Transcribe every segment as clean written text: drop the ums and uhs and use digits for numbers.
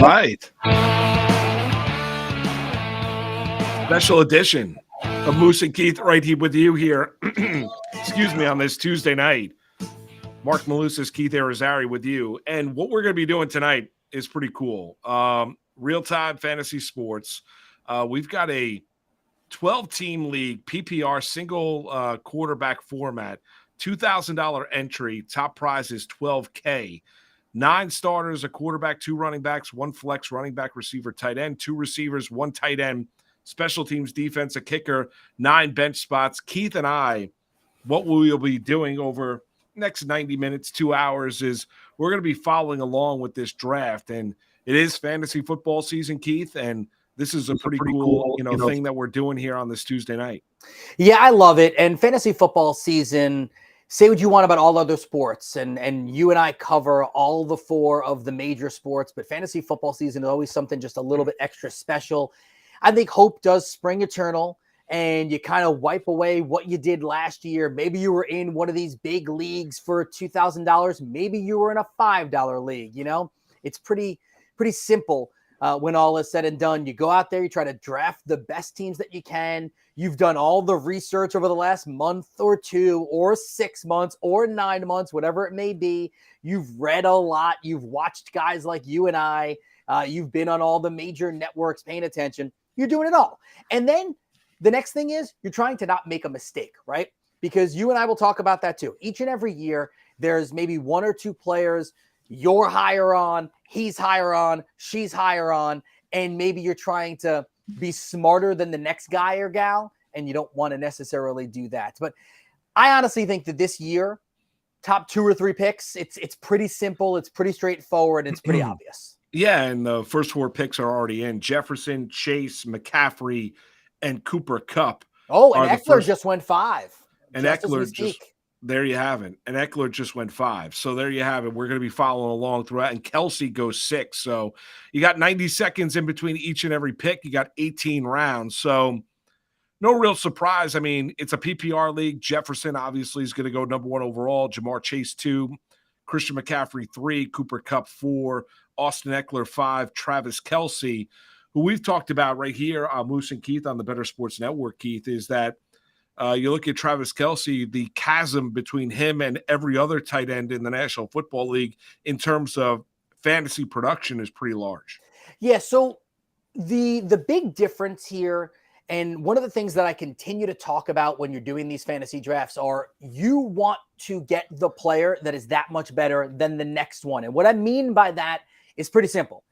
right. Special edition of Moose and Keith right here with you here. Excuse me, on this Tuesday night. Marc Malusis, Keith Irizarry with you. And what we're going to be doing tonight is pretty cool. Real-time fantasy sports. We've got a 12-team league, PPR, single quarterback format, $2,000 entry. Top prize is $12K. 9 starters, a quarterback, 2 running backs, 1 flex, running back, receiver, tight end, 2 receivers, 1 tight end, special teams, defense, a kicker, 9 bench spots. Keith and I, what we'll be doing over next 90 minutes, 2 hours, is we're going to be following along with this draft. And it is fantasy football season, Keith, and this is a pretty cool thing that we're doing here on this Tuesday night. Yeah, I love it. And fantasy football season, say what you want about all other sports, and you and I cover all the 4 of the major sports, but fantasy football season is always something just a little bit extra special. I think hope does spring eternal, and you kind of wipe away what you did last year. Maybe you were in one of these big leagues for $2,000. Maybe you were in a $5 league. It's pretty simple. When all is said and done, you go out there, you try to draft the best teams that you can. You've done all the research over the last month or 2 or 6 months or 9 months, whatever it may be. You've read a lot. You've watched guys like you and I. You've been on all the major networks paying attention. You're doing it all. And then the next thing is you're trying to not make a mistake, right? Because you and I will talk about that too. Each and every year, there's maybe 1 or 2 players you're higher on, he's higher on, she's higher on, and maybe you're trying to be smarter than the next guy or gal, and you don't want to necessarily do that. But I honestly think that this year, top 2 or 3 picks, it's pretty simple, it's pretty straightforward, it's pretty obvious. Yeah, and the first 4 picks are already in. Jefferson, Chase, McCaffrey, and Cooper Kupp. Oh, and Eckler just went 5. And Eckler just, there you have it. And Eckler just went 5. So there you have it. We're going to be following along throughout. And Kelsey goes 6. So you got 90 seconds in between each and every pick. You got 18 rounds. So no real surprise. I mean, it's a PPR league. Jefferson obviously is going to go number 1 overall. Jamar Chase 2. Christian McCaffrey 3. Cooper Kupp 4. Austin Eckler 5. Travis Kelsey, who we've talked about right here on Moose and Keith on the Better Sports Network, Keith, is that you look at Travis Kelsey, the chasm between him and every other tight end in the National Football League in terms of fantasy production is pretty large. Yeah, so the big difference here, and one of the things that I continue to talk about when you're doing these fantasy drafts, are you want to get the player that is that much better than the next one. And what I mean by that is pretty simple.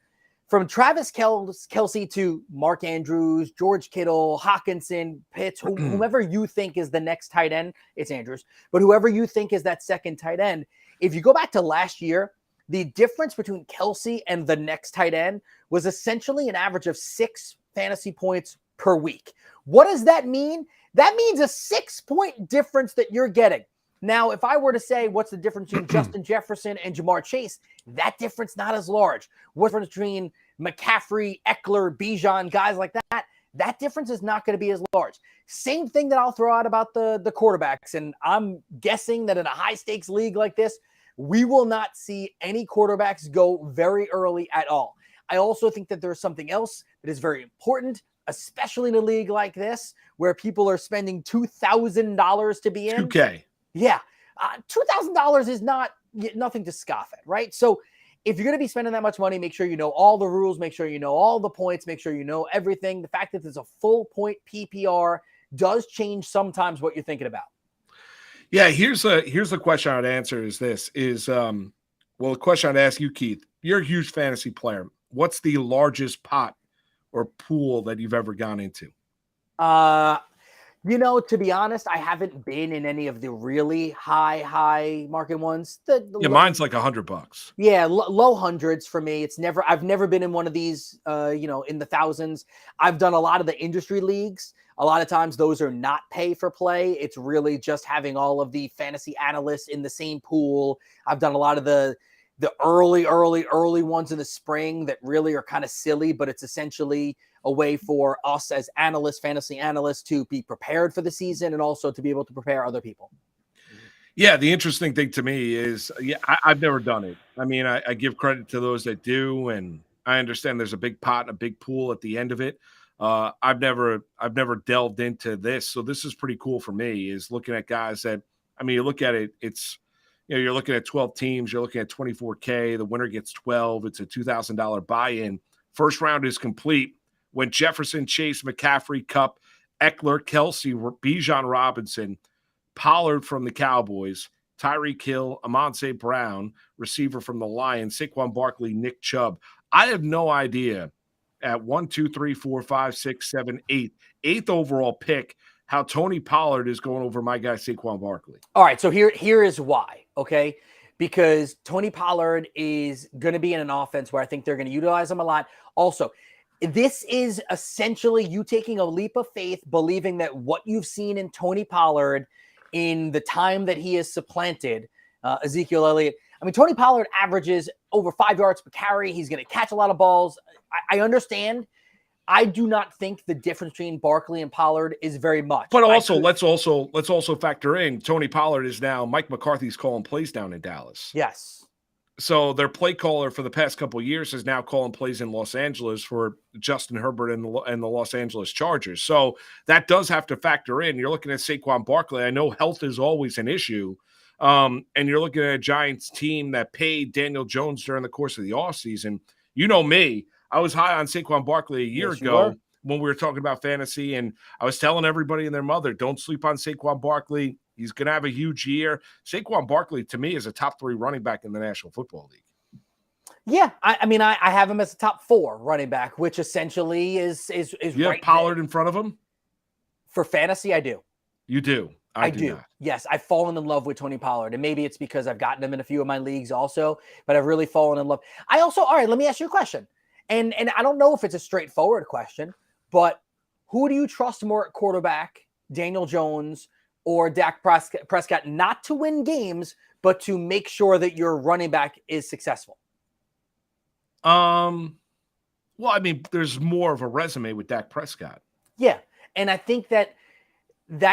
From Travis Kelsey to Mark Andrews, George Kittle, Hawkinson, Pitts, whomever you think is the next tight end, it's Andrews, but whoever you think is that second tight end, if you go back to last year, the difference between Kelsey and the next tight end was essentially an average of 6 fantasy points per week. What does that mean? That means a 6-point difference that you're getting. Now, if I were to say what's the difference between Justin Jefferson and Jamar Chase, that difference not as large. What's the difference between McCaffrey, Eckler, Bijan, guys like that? That difference is not going to be as large. Same thing that I'll throw out about the quarterbacks. And I'm guessing that in a high-stakes league like this, we will not see any quarterbacks go very early at all. I also think that there's something else that is very important, especially in a league like this, where people are spending $2,000 to be in. $2K. Yeah. $2,000 is nothing to scoff at, right? So if you're going to be spending that much money, make sure you know all the rules, make sure you know all the points, make sure you know everything. The fact that there's a full point PPR does change sometimes what you're thinking about. Yeah, here's a question I would answer the question I'd ask you, Keith. You're a huge fantasy player. What's the largest pot or pool that you've ever gone into? To be honest, I haven't been in any of the really high market ones. Mine's like $100. Yeah, low hundreds for me. I've never been in one of these, in the thousands. I've done a lot of the industry leagues. A lot of times those are not pay for play. It's really just having all of the fantasy analysts in the same pool. I've done a lot of the early ones in the spring that really are kind of silly, but it's essentially a way for us as analysts, fantasy analysts, to be prepared for the season and also to be able to prepare other people. Yeah, the interesting thing to me is, I've never done it. I mean, I give credit to those that do, and I understand there's a big pot and a big pool at the end of it. I've never delved into this, so this is pretty cool for me. Is looking at guys that, I mean, you look at it, it's, you're looking at 12 teams, you're looking at 24K. The winner gets 12. It's a $2,000 buy-in. First round is complete when Jefferson, Chase, McCaffrey, Kupp, Eckler, Kelsey, Bijan Robinson, Pollard from the Cowboys, Tyreek Hill, Amon St. Brown, receiver from the Lions, Saquon Barkley, Nick Chubb. I have no idea at 1, 2, 3, 4, 5, 6, 7, 8, eighth overall pick, how Tony Pollard is going over my guy Saquon Barkley. All right, so here is why, okay? Because Tony Pollard is going to be in an offense where I think they're going to utilize him a lot. Also, this is essentially you taking a leap of faith, believing that what you've seen in Tony Pollard in the time that he has supplanted Ezekiel Elliott. I mean, Tony Pollard averages over 5 yards per carry. He's going to catch a lot of balls. I understand. I do not think the difference between Barkley and Pollard is very much. But also, let's also factor in Tony Pollard is now Mike McCarthy's calling plays down in Dallas. Yes. So their play caller for the past couple of years is now calling plays in Los Angeles for Justin Herbert and the Los Angeles Chargers. So that does have to factor in. You're looking at Saquon Barkley. I know health is always an issue. And you're looking at a Giants team that paid Daniel Jones during the course of the offseason. You know me. I was high on Saquon Barkley a year ago when we were talking about fantasy, and I was telling everybody and their mother, don't sleep on Saquon Barkley. He's going to have a huge year. Saquon Barkley, to me, is a top 3 running back in the National Football League. Yeah, I mean, I have him as a top 4 running back, which essentially is you have Pollard in front of him? For fantasy, I do. You do? I do not. Yes, I've fallen in love with Tony Pollard, and maybe it's because I've gotten him in a few of my leagues also, but I've really fallen in love. I also, all right, let me ask you a question. And I don't know if it's a straightforward question, but who do you trust more at quarterback, Daniel Jones or Dak Prescott, not to win games, but to make sure that your running back is successful? Well, I mean, there's more of a resume with Dak Prescott. Yeah, and I think that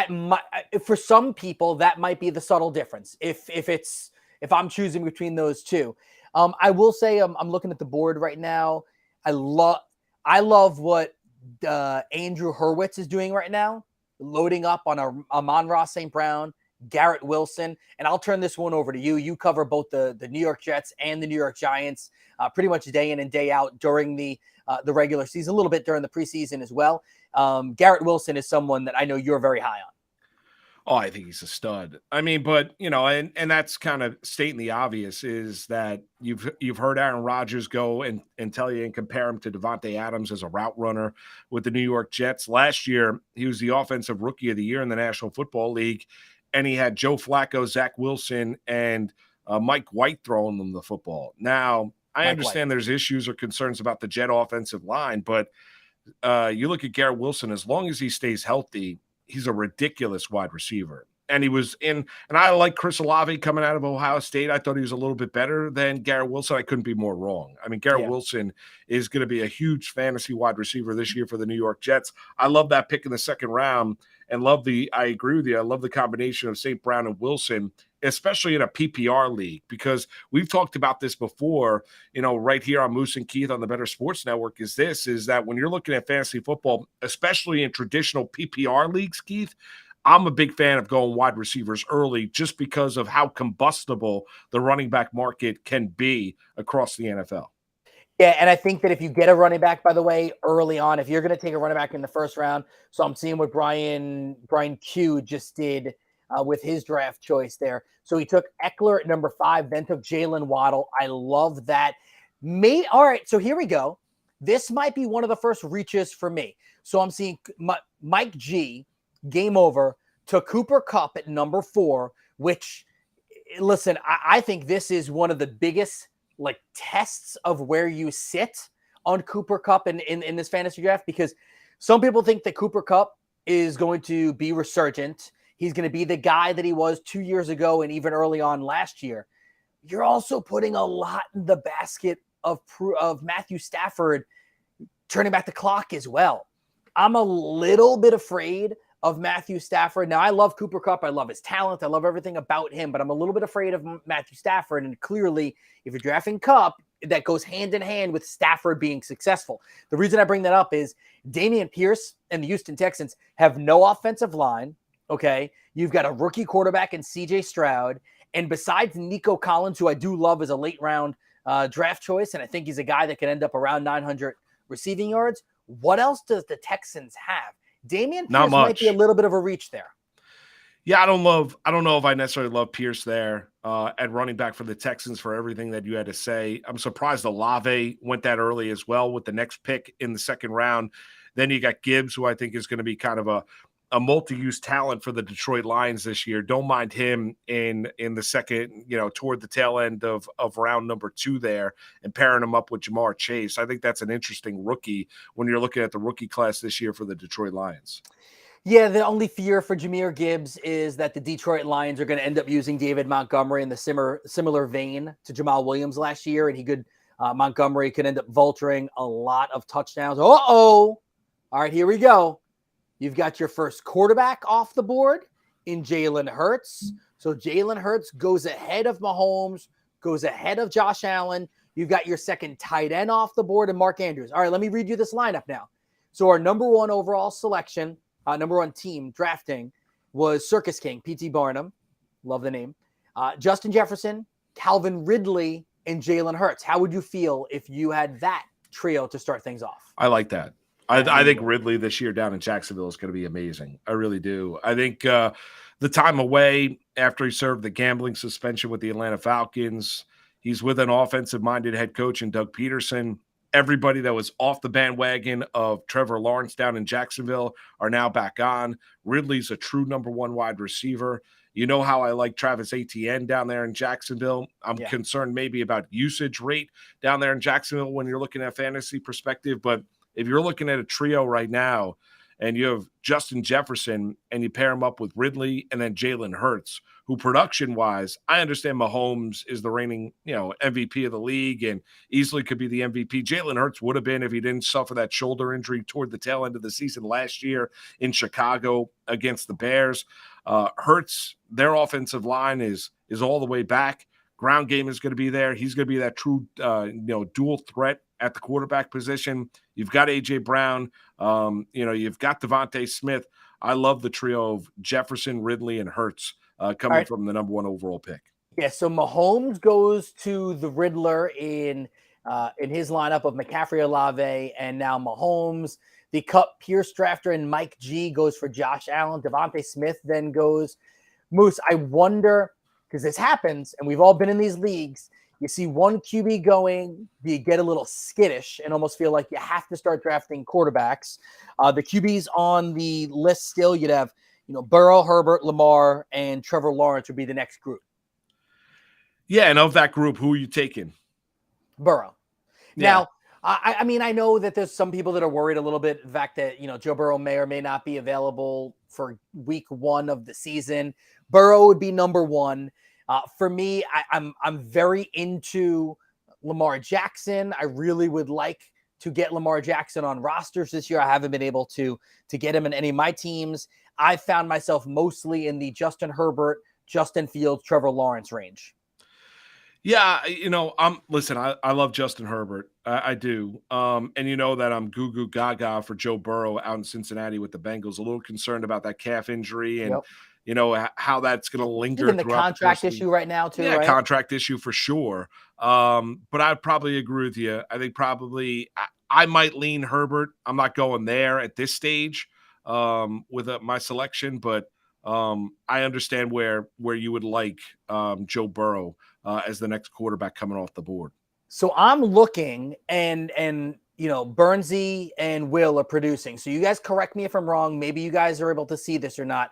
might, for some people, that might be the subtle difference. If I'm choosing between those two, I will say I'm looking at the board right now. I love what Andrew Hurwitz is doing right now, loading up on Amon-Ra St. Brown, Garrett Wilson, and I'll turn this one over to you. You cover both the New York Jets and the New York Giants pretty much day in and day out during the regular season, a little bit during the preseason as well. Garrett Wilson is someone that I know you're very high on. Oh, I think he's a stud. I mean, but and that's kind of stating the obvious is that you've heard Aaron Rodgers go and tell you and compare him to Devontae Adams as a route runner with the New York Jets. Last year, he was the offensive rookie of the year in the National Football League, and he had Joe Flacco, Zach Wilson, and Mike White throwing them the football. Now, I understand there's issues or concerns about the Jet offensive line, but you look at Garrett Wilson, as long as he stays healthy, he's a ridiculous wide receiver. And he was and I like Chris Olave coming out of Ohio State. I thought he was a little bit better than Garrett Wilson. I couldn't be more wrong. I mean, Garrett Wilson is going to be a huge fantasy wide receiver this year for the New York Jets. I love that pick in the second round and I agree with you. I love the combination of St. Brown and Wilson, especially in a PPR league, because we've talked about this before, right here on Moose and Keith on the Better Sports Network is that when you're looking at fantasy football, especially in traditional PPR leagues, Keith, I'm a big fan of going wide receivers early just because of how combustible the running back market can be across the NFL. Yeah, and I think that if you get a running back, by the way, early on, if you're going to take a running back in the first round, so I'm seeing what Brian Q just did with his draft choice there. So he took Eckler at number 5, then took Jalen Waddle. I love that. All right, so here we go. This might be one of the first reaches for me. So I'm seeing Mike G, game over, took Cooper Kupp at number 4, which, listen, I think this is one of the biggest tests of where you sit on Cooper Kupp in this fantasy draft, because some people think that Cooper Kupp is going to be resurgent. He's going to be the guy that he was 2 years ago and even early on last year. You're also putting a lot in the basket of Matthew Stafford turning back the clock as well. I'm a little bit afraid of Matthew Stafford. Now, I love Cooper Kupp. I love his talent. I love everything about him, but I'm a little bit afraid of Matthew Stafford. And clearly, if you're drafting Kupp, that goes hand in hand with Stafford being successful. The reason I bring that up is Dameon Pierce and the Houston Texans have no offensive line. Okay. You've got a rookie quarterback in CJ Stroud. And besides Nico Collins, who I do love as a late round draft choice, and I think he's a guy that can end up around 900 receiving yards, what else does the Texans have? Dameon Pierce might be a little bit of a reach there. Yeah, I don't know if I necessarily love Pierce there at running back for the Texans for everything that you had to say. I'm surprised Olave went that early as well with the next pick in the second round. Then you got Gibbs, who I think is going to be kind of a multi-use talent for the Detroit Lions this year. Don't mind him in the second, toward the tail end of round number 2 there, and pairing him up with Jamar Chase. I think that's an interesting rookie when you're looking at the rookie class this year for the Detroit Lions. Yeah, the only fear for Jahmyr Gibbs is that the Detroit Lions are going to end up using David Montgomery in the similar vein to Jamal Williams last year, and Montgomery could end up vulturing a lot of touchdowns. All right, here we go. You've got your first quarterback off the board in Jalen Hurts. So Jalen Hurts goes ahead of Mahomes, goes ahead of Josh Allen. You've got your second tight end off the board and Mark Andrews. All right, let me read you this lineup now. So our number 1 overall selection, number 1 team drafting was Circus King, P.T. Barnum. Love the name. Justin Jefferson, Calvin Ridley, and Jalen Hurts. How would you feel if you had that trio to start things off? I like that. I think Ridley this year down in Jacksonville is going to be amazing. I really do. I think the time away after he served the gambling suspension with the Atlanta Falcons, he's with an offensive-minded head coach in Doug Peterson. Everybody that was off the bandwagon of Trevor Lawrence down in Jacksonville are now back on. Ridley's a true number 1 wide receiver. You know how I like Travis Etienne down there in Jacksonville. I'm concerned maybe about usage rate down there in Jacksonville when you're looking at fantasy perspective. But if you're looking at a trio right now and you have Justin Jefferson and you pair him up with Ridley and then Jalen Hurts, who production-wise, I understand Mahomes is the reigning, MVP of the league and easily could be the MVP. Jalen Hurts would have been if he didn't suffer that shoulder injury toward the tail end of the season last year in Chicago against the Bears. Hurts, their offensive line is all the way back. Ground game is going to be there. He's going to be that true, dual threat at the quarterback position. You've got A.J. Brown. You've got Devontae Smith. I love the trio of Jefferson, Ridley, and Hurts coming from the number 1 overall pick. Yeah, so Mahomes goes to the Riddler in his lineup of McCaffrey, Olave, and now Mahomes. The Cup Pierce drafter and Mike G goes for Josh Allen. Devontae Smith then goes. Moose, I wonder, because this happens, and we've all been in these leagues, you see one QB going, you get a little skittish and almost feel like you have to start drafting quarterbacks. The QBs on the list still, you'd have, Burrow, Herbert, Lamar, and Trevor Lawrence would be the next group. Yeah, and of that group, who are you taking? Burrow. Yeah. Now, I know that there's some people that are worried a little bit, the fact that, Joe Burrow may or may not be available for week 1 of the season. Burrow would be number 1. For me, I'm very into Lamar Jackson. I really would like to get Lamar Jackson on rosters this year. I haven't been able to get him in any of my teams. I found myself mostly in the Justin Herbert, Justin Fields, Trevor Lawrence range. Yeah, I love Justin Herbert. I do. And you know that I'm goo goo gaga for Joe Burrow out in Cincinnati with the Bengals. A little concerned about that calf injury and how that's going to linger. Even the contract issue right now too, right? Contract issue for sure. But I'd probably agree with you. I think probably I might lean Herbert. I'm not going there at this stage with my selection, but I understand where you would like Joe Burrow as the next quarterback coming off the board. So I'm looking and Bernsey and Will are producing. So you guys correct me if I'm wrong. Maybe you guys are able to see this or not.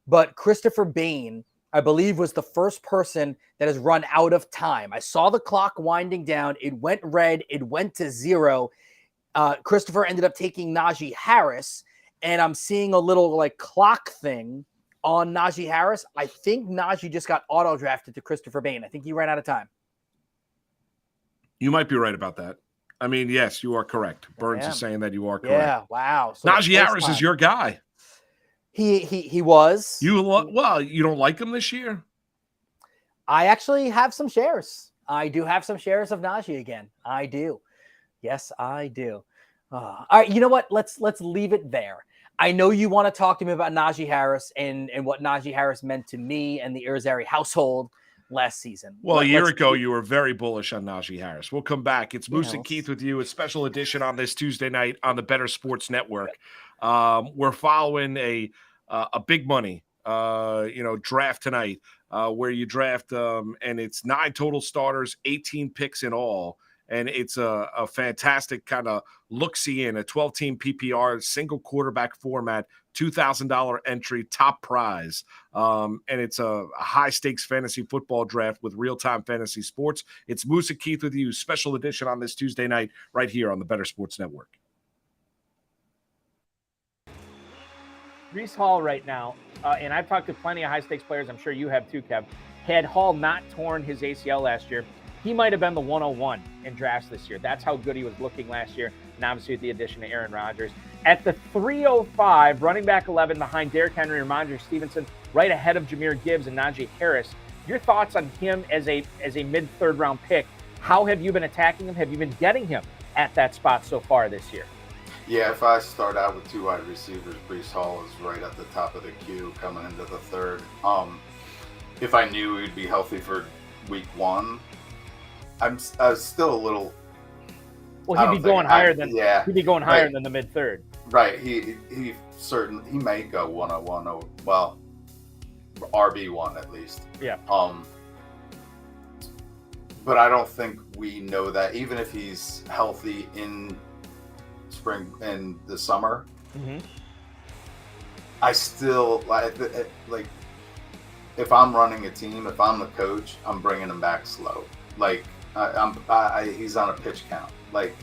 But Christopher Bain, I believe, was the first person that has run out of time. I saw the clock winding down. It went red. It went to 0. Christopher ended up taking Najee Harris, and I'm seeing a little clock thing on Najee Harris. I think Najee just got auto-drafted to Christopher Bain. I think he ran out of time. You might be right about that. I mean, yes, you are correct. Burns is saying that you are correct. Yeah, wow. So Najee Harris is your guy. He was. You don't like him this year? I actually have some shares. I do have some shares of Najee again. I do. Yes, I do. All right, you know what? Let's leave it there. I know you want to talk to me about Najee Harris and what Najee Harris meant to me and the Irizarry household last season. Well, a year ago, you were very bullish on Najee Harris. We'll come back. It's Moose and Keith with you, a special edition on this Tuesday night on the Better Sports Network. We're following a big money, draft tonight, where you draft, and it's 9 total starters, 18 picks in all. And it's a fantastic kind of look-see in a 12-team PPR, single quarterback format, $2,000 entry, top prize. And it's a high-stakes fantasy football draft with real-time fantasy sports. It's Moose and Keith with you, special edition on this Tuesday night right here on the Better Sports Network. Breece Hall right now, and I've talked to plenty of high-stakes players, I'm sure you have too, Kev. Had Hall not torn his ACL last year, he might have been the 101 in drafts this year. That's how good he was looking last year, and obviously with the addition of Aaron Rodgers. At the 305, running back 11 behind Derrick Henry and Ramondre Stevenson, right ahead of Jahmyr Gibbs and Najee Harris. Your thoughts on him as a mid-third round pick? How have you been attacking him? Have you been getting him at that spot so far this year? Yeah, if I start out with 2 wide receivers, Breece Hall is right at the top of the queue coming into the third. If I knew he'd be healthy for week 1, I was still a little. Well, he'd be going higher than the mid third. Right. He may go 101 or RB1 at least. Yeah. But I don't think we know that even if he's healthy in spring and the summer. Mm-hmm. I still like if I'm running a team, if I'm the coach, I'm bringing him back slow. Like. He's on a pitch count. Like,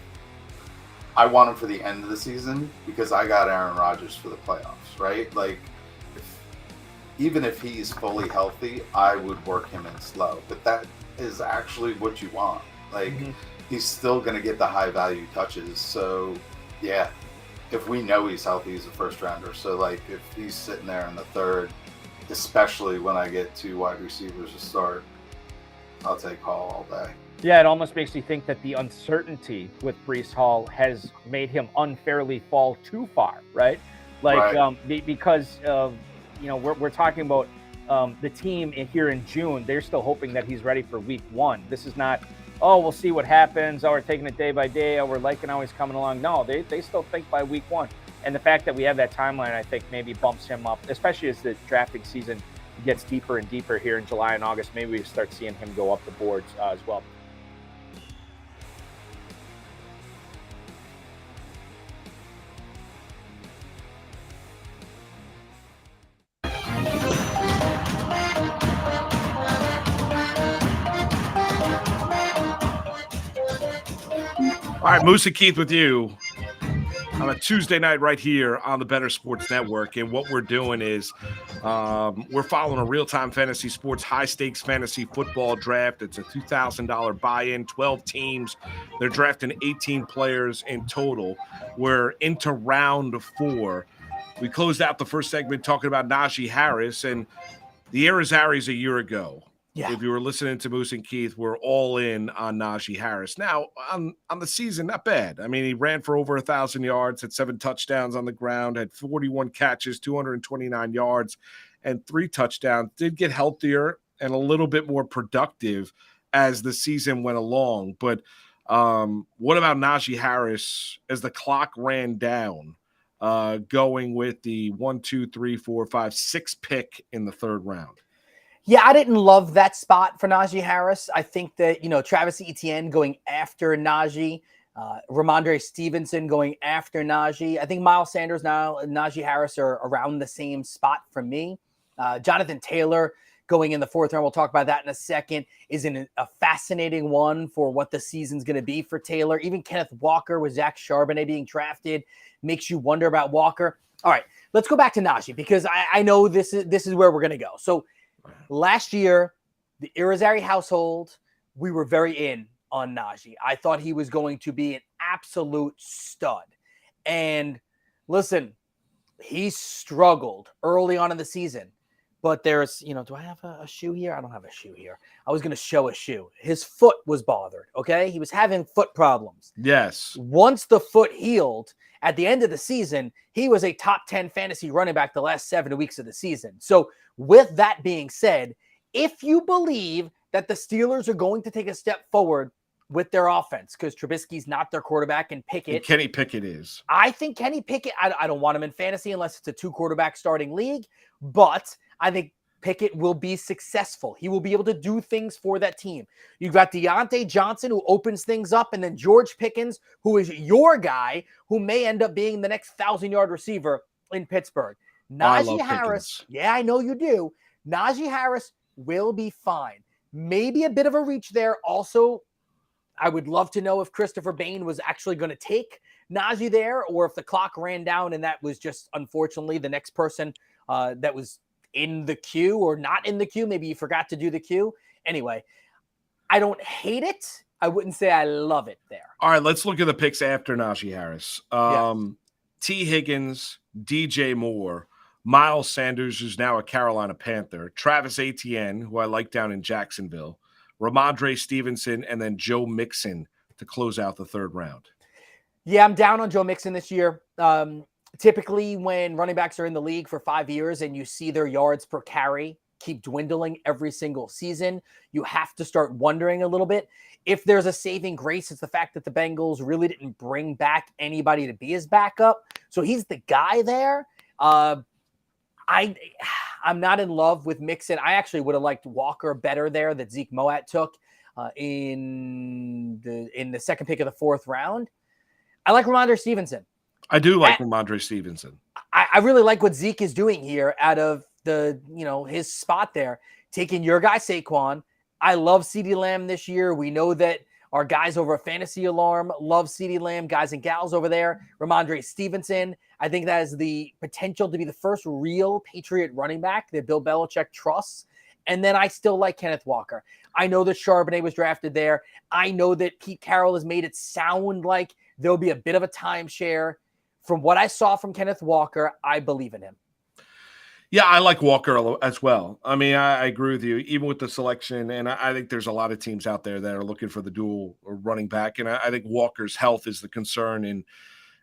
I want him for the end of the season because I got Aaron Rodgers for the playoffs, right? Like, even if he's fully healthy, I would work him in slow. But that is actually what you want. Like, he's still going to get the high value touches. So, yeah, if we know he's healthy, he's a first rounder. So, like, if he's sitting there in the third, especially when I get 2 wide receivers to start, I'll take Hall all day. Yeah, it almost makes you think that the uncertainty with Breece Hall has made him unfairly fall too far, right? Like, right. Because we're talking about the team here in June. They're still hoping that he's ready for week 1. This is not, we'll see what happens. We're taking it day by day. We're liking how he's coming along. No, they still think by week 1. And the fact that we have that timeline, I think, maybe bumps him up, especially as the drafting season gets deeper and deeper here in July and August. Maybe we start seeing him go up the boards as well. All right, Moose and Keith with you on a Tuesday night right here on the Better Sports Network. And what we're doing is we're following a real-time fantasy sports high-stakes fantasy football draft. It's a $2,000 buy-in, 12 teams. They're drafting 18 players in total. We're into round 4. We closed out the first segment talking about Najee Harris and the Irizarrys a year ago. Yeah. If you were listening to Moose and Keith, we're all in on Najee Harris. Now, on the season, not bad. I mean, he ran for over 1,000 yards, had 7 touchdowns on the ground, had 41 catches, 229 yards, and 3 touchdowns. Did get healthier and a little bit more productive as the season went along. But what about Najee Harris as the clock ran down, going with the 6 pick in the 3rd round? Yeah, I didn't love that spot for Najee Harris. I think that, Travis Etienne going after Najee, Ramondre Stevenson going after Najee. I think Miles Sanders now and Najee Harris are around the same spot for me. Jonathan Taylor going in the 4th round, we'll talk about that in a second, is a fascinating one for what the season's going to be for Taylor. Even Kenneth Walker with Zach Charbonnet being drafted makes you wonder about Walker. All right, let's go back to Najee because I know this is where we're going to go. So, last year, the Irizarry household, we were very in on Najee. I thought he was going to be an absolute stud. And listen, he struggled early on in the season. But there's, do I have a shoe here? I don't have a shoe here. I was going to show a shoe. His foot was bothered, okay? He was having foot problems. Yes. Once the foot healed, at the end of the season, he was a top 10 fantasy running back the last 7 weeks of the season. So with that being said, if you believe that the Steelers are going to take a step forward with their offense, because Trubisky's not their quarterback and Pickett. And Kenny Pickett is. I think Kenny Pickett, I don't want him in fantasy unless it's a 2-quarterback starting league, but I think Pickett will be successful. He will be able to do things for that team. You've got Deontay Johnson, who opens things up, and then George Pickens, who is your guy, who may end up being the next 1,000-yard receiver in Pittsburgh. Najee Harris, yeah, I know you do. Najee Harris will be fine. Maybe a bit of a reach there. Also, I would love to know if Christopher Bain was actually going to take Najee there, or if the clock ran down and that was just, unfortunately, the next person that was in the queue or not in the queue. Maybe you forgot to do the queue. Anyway, I don't hate it. I wouldn't say I love it there. All right, let's look at the picks after Najee Harris. Yes. T. Higgins, DJ Moore, Miles Sanders, who's now a Carolina Panther, Travis Etienne, who I like down in Jacksonville, Ramondre Stevenson, and then Joe Mixon to close out the third round. Yeah, I'm down on Joe Mixon this year. Typically, when running backs are in the league for 5 years and you see their yards per carry keep dwindling every single season, you have to start wondering a little bit. If there's a saving grace, it's the fact that the Bengals really didn't bring back anybody to be his backup. So he's the guy there. I'm not in love with Mixon. I actually would have liked Walker better there that Zeke Moat took in the second pick of the 4th round. I like Ramondre Stevenson. I do like Ramondre Stevenson. I really like what Zeke is doing here out of his spot there, taking your guy Saquon. I love CeeDee Lamb this year. We know that our guys over at Fantasy Alarm love CeeDee Lamb, guys and gals over there. Ramondre Stevenson, I think that has the potential to be the first real Patriot running back that Bill Belichick trusts. And then I still like Kenneth Walker. I know that Charbonnet was drafted there. I know that Pete Carroll has made it sound like there'll be a bit of a timeshare. From what I saw from Kenneth Walker, I believe in him. Yeah, I like Walker as well. I mean, I agree with you, even with the selection. And I think there's a lot of teams out there that are looking for the dual running back. And I think Walker's health is the concern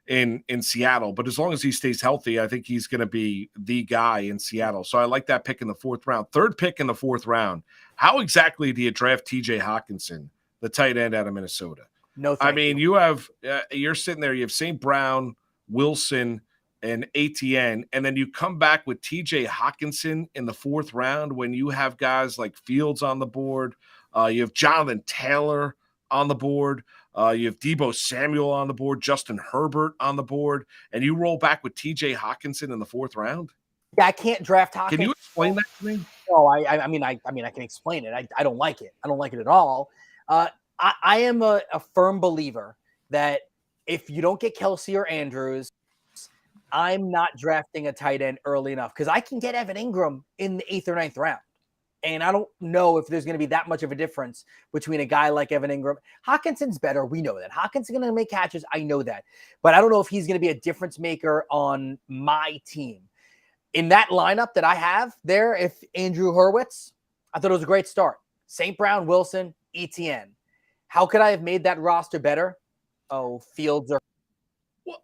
in Seattle. But as long as he stays healthy, I think he's going to be the guy in Seattle. So I like that pick in the 4th round. 3rd pick in the 4th round. How exactly do you draft TJ Hawkinson, the tight end out of Minnesota? No, thank you. You have you're sitting there. You have St. Brown, Wilson, and Etienne, and then you come back with TJ Hawkinson in the 4th round when you have guys like Fields on the board. You have Jonathan Taylor on the board. You have Deebo Samuel on the board, Justin Herbert on the board, and you roll back with TJ Hawkinson in the 4th round. Yeah, I can't draft Hawkinson. Can you explain that to me? No, I mean, I can explain it. I don't like it. I don't like it at all. I am a firm believer that if you don't get Kelsey or Andrews, I'm not drafting a tight end early enough because I can get Evan Ingram in the 8th or 9th round. And I don't know if there's going to be that much of a difference between a guy like Evan Ingram. Hawkinson's better. We know that. Hawkinson's going to make catches. I know that. But I don't know if he's going to be a difference maker on my team. In that lineup that I have there, if Andrew Hurwitz, I thought it was a great start. St. Brown, Wilson, Etienne. How could I have made that roster better? Oh, Fields or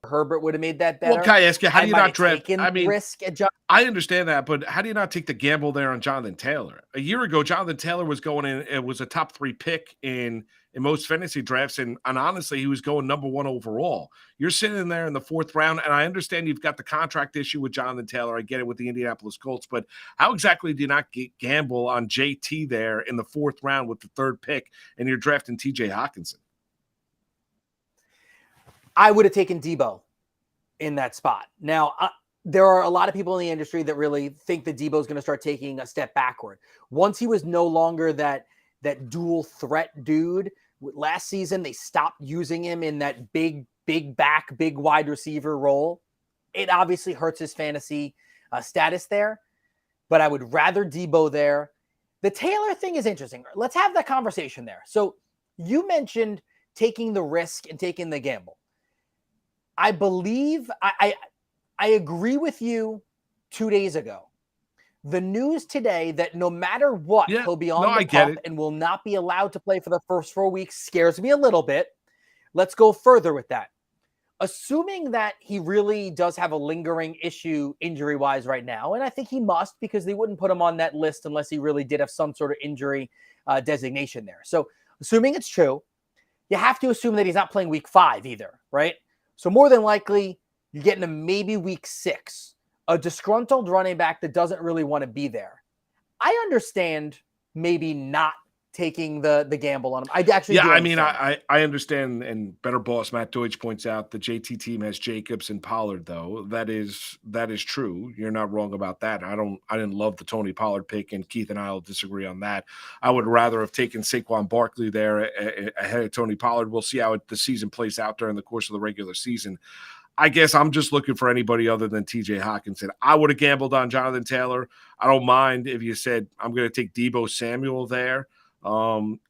Herbert would have made that better. Well, can I ask you, how do you not draft? I mean, risk adjustment. I understand that, but how do you not take the gamble there on Jonathan Taylor? A year ago, Jonathan Taylor was going in. It was a top 3 pick in most fantasy drafts, and honestly, he was going number 1 overall. You're sitting there in the 4th round, and I understand you've got the contract issue with Jonathan Taylor. I get it with the Indianapolis Colts, but how exactly do you not gamble on JT there in the 4th round with the 3rd pick, and you're drafting TJ Hawkinson? I would have taken Deebo in that spot. Now, there are a lot of people in the industry that really think that Deebo is going to start taking a step backward. Once he was no longer that dual threat dude, last season they stopped using him in that big back, big wide receiver role. It obviously hurts his fantasy status there, but I would rather Deebo there. The Taylor thing is interesting. Let's have that conversation there. So you mentioned taking the risk and taking the gamble. I believe I agree with you 2 days ago The news today that no matter what, Yeah. he'll be No, on I the get pup it. and will not be allowed to play for the first 4 weeks scares me a little bit. Let's go further with that. Assuming that he really does have a lingering issue injury-wise right now, and I think he must because they wouldn't put him on that list unless he really did have some sort of injury designation there. So assuming it's true, you have to assume that he's not playing week 5 either, right? So more than likely, you're getting him maybe week 6. A disgruntled running back that doesn't really want to be there. I understand maybe not taking the gamble on him. I actually do understand that. I understand, and Better Boss Matt Deutsch points out the JT team has Jacobs and Pollard, though. That is true. You're not wrong about that. I didn't love the Tony Pollard pick, and Keith and I will disagree on that. I would rather have taken Saquon Barkley there ahead of Tony Pollard. We'll see how the season plays out during the course of the regular season. I guess I'm just looking for anybody other than TJ Hockenson. I would have gambled on Jonathan Taylor. I don't mind if you said, I'm going to take Deebo Samuel there. I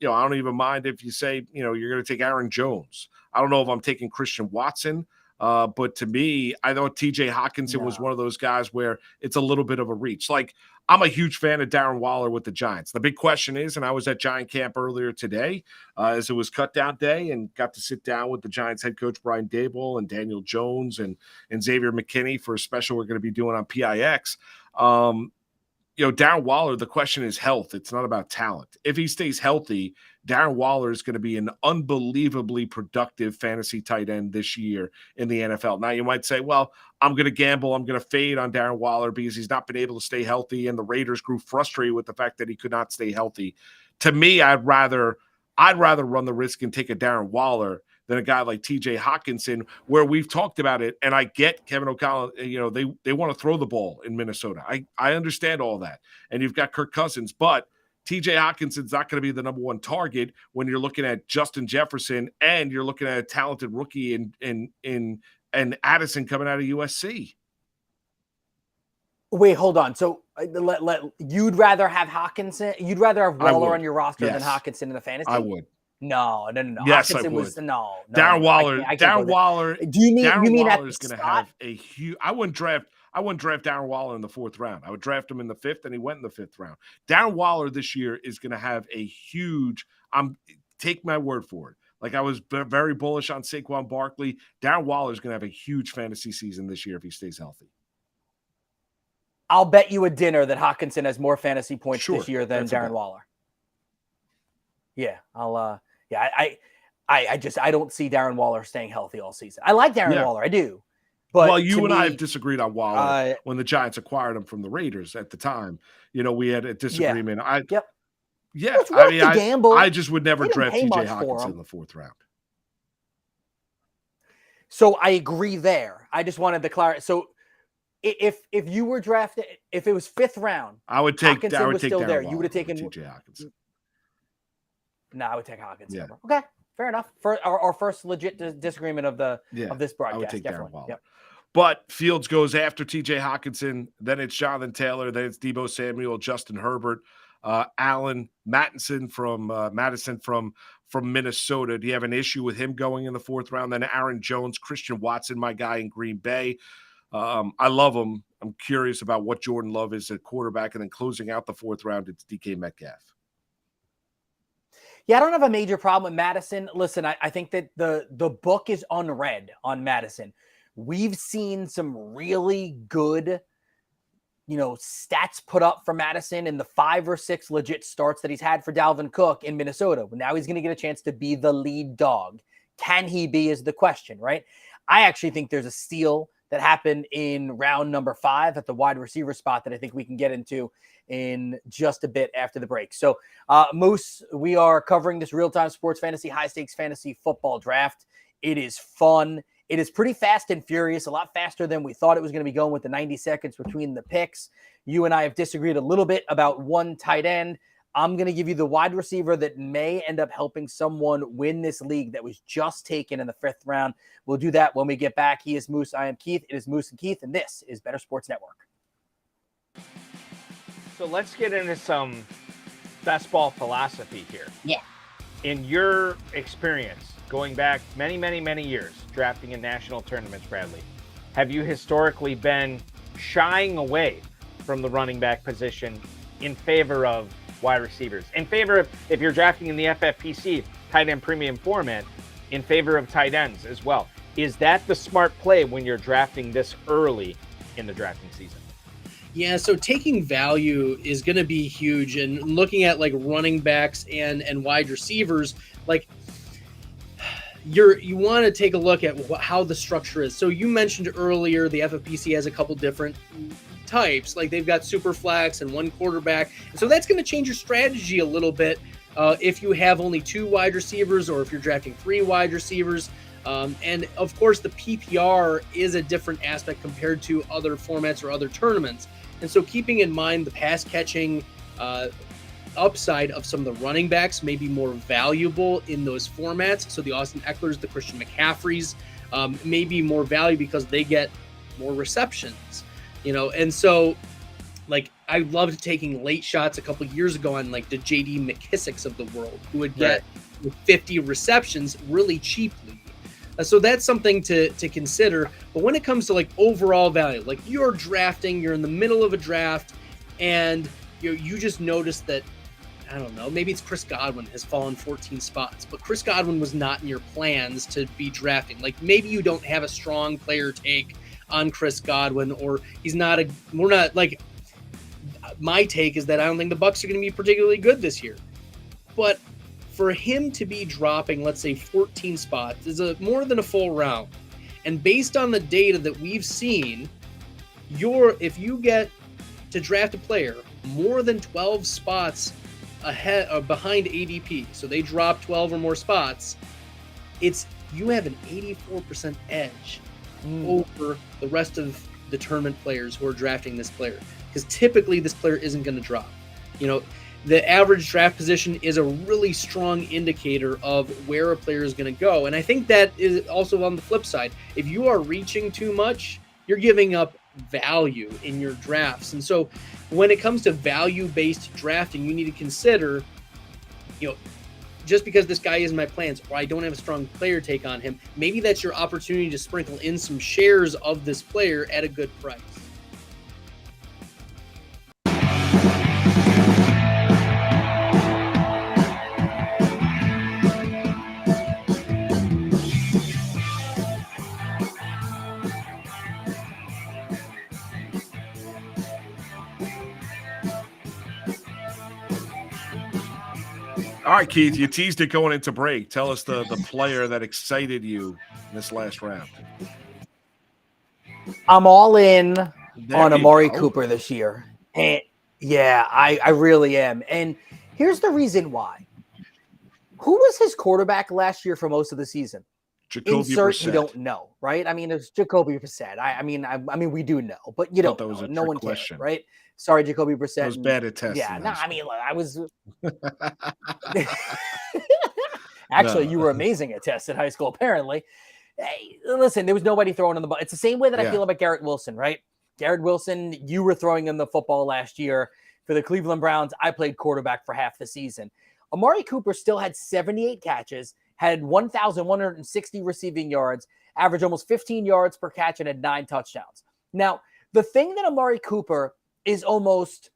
don't even mind if you say, you're going to take Aaron Jones. I don't know if I'm taking Christian Watson. But to me, I thought TJ Hockenson was one of those guys where it's a little bit of a reach. Like, I'm a huge fan of Darren Waller with the Giants. The big question is, and I was at Giant camp earlier today as it was cut down day and got to sit down with the Giants head coach Brian Daboll and Daniel Jones and Xavier McKinney for a special we're going to be doing on PIX. Darren Waller, the question is health. It's not about talent. If he stays healthy, Darren Waller is going to be an unbelievably productive fantasy tight end this year in the NFL. Now, you might say, well, I'm going to gamble. I'm going to fade on Darren Waller because he's not been able to stay healthy, and the Raiders grew frustrated with the fact that he could not stay healthy. To me, I'd rather run the risk and take a Darren Waller than a guy like TJ Hockenson, where we've talked about it. And I get Kevin O'Connell, they want to throw the ball in Minnesota. I understand all that. And you've got Kirk Cousins, but TJ Hawkinson's not going to be the number one target when you're looking at Justin Jefferson and you're looking at a talented rookie in Addison coming out of USC. Wait, hold on. So you'd rather have Hockenson? You'd rather have Waller on your roster than Hockenson in the fantasy? I would. No. Yes, Hockenson I would. was no. Darren Waller. Darren Waller. Do you mean Darren you Waller is going to have a huge. I wouldn't draft Darren Waller in the 4th round. I would draft him in the 5th, and he went in the 5th round. Darren Waller this year is going to have a huge. Take my word for it. Like, I was very bullish on Saquon Barkley. Darren Waller is going to have a huge fantasy season this year if he stays healthy. I'll bet you a dinner that Hockenson has more fantasy points this year than Darren Waller. Yeah, I don't see Darren Waller staying healthy all season. I like Darren Waller, I do. But you and I have disagreed on Waller when the Giants acquired him from the Raiders at the time. We had a disagreement. Yeah, I just would never draft TJ Hockenson in the 4th round. So I agree there. I just wanted to clarify. So if you were drafted, if it was 5th round, I would take Hockenson was still Darren there. Waller. You would have taken TJ Hockenson. No, I would take Hockenson. Yeah. Okay, fair enough. For our first legit disagreement of this broadcast. I would take definitely. Darren Waller. Yep. But Fields goes after TJ Hockenson. Then it's Jonathan Taylor. Then it's Deebo Samuel, Justin Herbert, Allen Madison from Minnesota. Do you have an issue with him going in the 4th round? Then Aaron Jones, Christian Watson, my guy in Green Bay. I love him. I'm curious about what Jordan Love is at quarterback. And then closing out the 4th round, it's DK Metcalf. Yeah, I don't have a major problem with Madison. Listen, I think that the book is unread on Madison. We've seen some really good, stats put up for Madison in the 5 or 6 legit starts that he's had for Dalvin Cook in Minnesota. Now he's going to get a chance to be the lead dog. Can he be is the question, right? I actually think there's a steal that happened in round number 5 at the wide receiver spot that I think we can get into in just a bit after the break. So, Moose, we are covering this real-time sports fantasy, high-stakes fantasy football draft. It is fun. It is pretty fast and furious, a lot faster than we thought it was going to be going with the 90 seconds between the picks. You and I have disagreed a little bit about one tight end. I'm going to give you the wide receiver that may end up helping someone win this league that was just taken in the 5th round. We'll do that when we get back. He is Moose. I am Keith. It is Moose and Keith, and this is Better Sports Network. So let's get into some best ball philosophy here. Yeah. In your experience, going back many, many, many years, drafting in national tournaments, Bradley, have you historically been shying away from the running back position in favor of wide receivers, in favor of, if you're drafting in the FFPC tight end premium format, in favor of tight ends as well. Is that the smart play when you're drafting this early in the drafting season? Yeah, so taking value is going to be huge, and looking at like running backs and wide receivers, like you want to take a look at how the structure is. So you mentioned earlier the FFPC has a couple different types, like they've got super flex and one quarterback, and so that's going to change your strategy a little bit if you have only 2 wide receivers or if you're drafting 3 wide receivers. And of course, the PPR is a different aspect compared to other formats or other tournaments. And so keeping in mind the pass catching upside of some of the running backs may be more valuable in those formats. So the Austin Eckler's, the Christian McCaffreys may be more value because they get more receptions, and so like I loved taking late shots a couple years ago on like the JD McKissicks of the world, who would get 50 receptions really cheaply. So that's something to consider. But when it comes to like overall value, like you're in the middle of a draft, and you just noticed that, I don't know, maybe it's Chris Godwin has fallen 14 spots, but Chris Godwin was not in your plans to be drafting. Like maybe you don't have a strong player take on Chris Godwin, or my take is that I don't think the Bucs are going to be particularly good this year. But for him to be dropping, let's say 14 spots, is more than a full round. And based on the data that we've seen, if you get to draft a player more than 12 spots ahead or behind ADP, so they drop 12 or more spots, you have an 84% edge over the rest of the tournament players who are drafting this player, because typically this player isn't going to drop. The average draft position is a really strong indicator of where a player is going to go. And I think that is also on the flip side. If you are reaching too much, you're giving up value in your drafts. And so when it comes to value-based drafting, you need to consider, just because this guy isn't my plans, or I don't have a strong player take on him, maybe that's your opportunity to sprinkle in some shares of this player at a good price. All right, Keith, you teased it going into break. Tell us the player that excited you in this last round. I'm all in on Amari Cooper this year. And yeah, I really am. And here's the reason why. Who was his quarterback last year for most of the season? Jacoby Insert Brissett. You don't know, right? I mean, it's Jacoby Brissett. I mean, we do know, but you don't know. No one cares, right? Sorry, Jacoby Brissett. I was bad at testing. Yeah, no, I mean, I was. Actually, you were amazing at tests in high school, apparently. Hey, listen, there was nobody throwing in the ball. It's the same way that I feel about Garrett Wilson, right? Garrett Wilson, you were throwing in the football last year for the Cleveland Browns. I played quarterback for half the season. Amari Cooper still had 78 catches, had 1,160 receiving yards, averaged almost 15 yards per catch, and had 9 touchdowns. Now, the thing that Amari Cooper is almost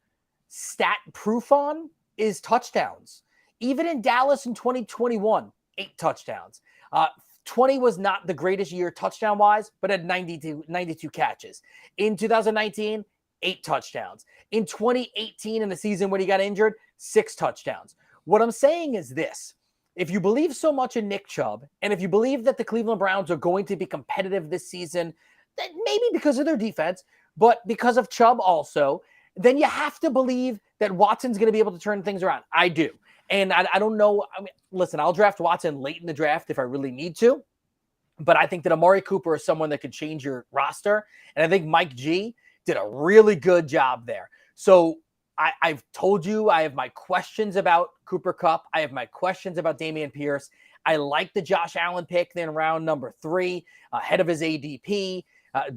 stat proof on is touchdowns. Even in Dallas in 2021, 8 touchdowns. 20 was not the greatest year touchdown-wise, but had 92 catches. In 2019, 8 touchdowns. In 2018, in the season when he got injured, 6 touchdowns. What I'm saying is this. If you believe so much in Nick Chubb, and if you believe that the Cleveland Browns are going to be competitive this season, that maybe because of their defense, but because of Chubb also, then you have to believe that Watson's going to be able to turn things around. I do. And I don't know. I mean, listen, I'll draft Watson late in the draft if I really need to. But I think that Amari Cooper is someone that could change your roster. And I think Mike G did a really good job there. So I've told you I have my questions about Cooper Kupp. I have my questions about Dameon Pierce. I like the Josh Allen pick in round number 3, ahead of his ADP.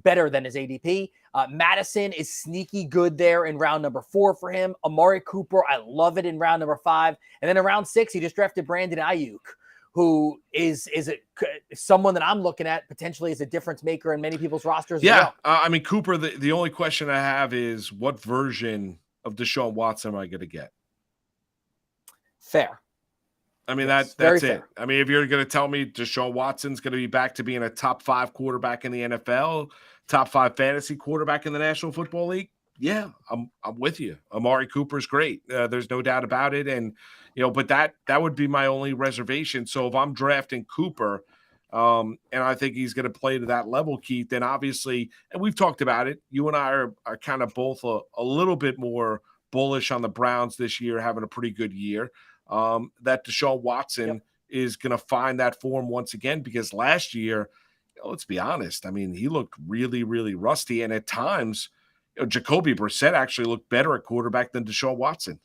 Better than his ADP. Madison is sneaky good there in round number 4 for him. Amari Cooper, I love it in round number 5. And then in round 6, he just drafted Brandon Ayuk, who is someone that I'm looking at potentially as a difference maker in many people's rosters. Yeah. As well. I mean, Cooper, the only question I have is what version of Deshaun Watson am I going to get? Fair. I mean, Yes, that's very it. fair. I mean, if you're going to tell me Deshaun Watson's going to be back to being a top 5 quarterback in the NFL, top 5 fantasy quarterback in the National Football League, yeah, I'm with you. Amari Cooper's great. There's no doubt about it. And, but that would be my only reservation. So if I'm drafting Cooper, and I think he's going to play to that level, Keith, then obviously, and we've talked about it, you and I are kind of both a little bit more bullish on the Browns this year, having a pretty good year. That Deshaun Watson is going to find that form once again, because last year, let's be honest, I mean, he looked really, really rusty. And at times, Jacoby Brissett actually looked better at quarterback than Deshaun Watson.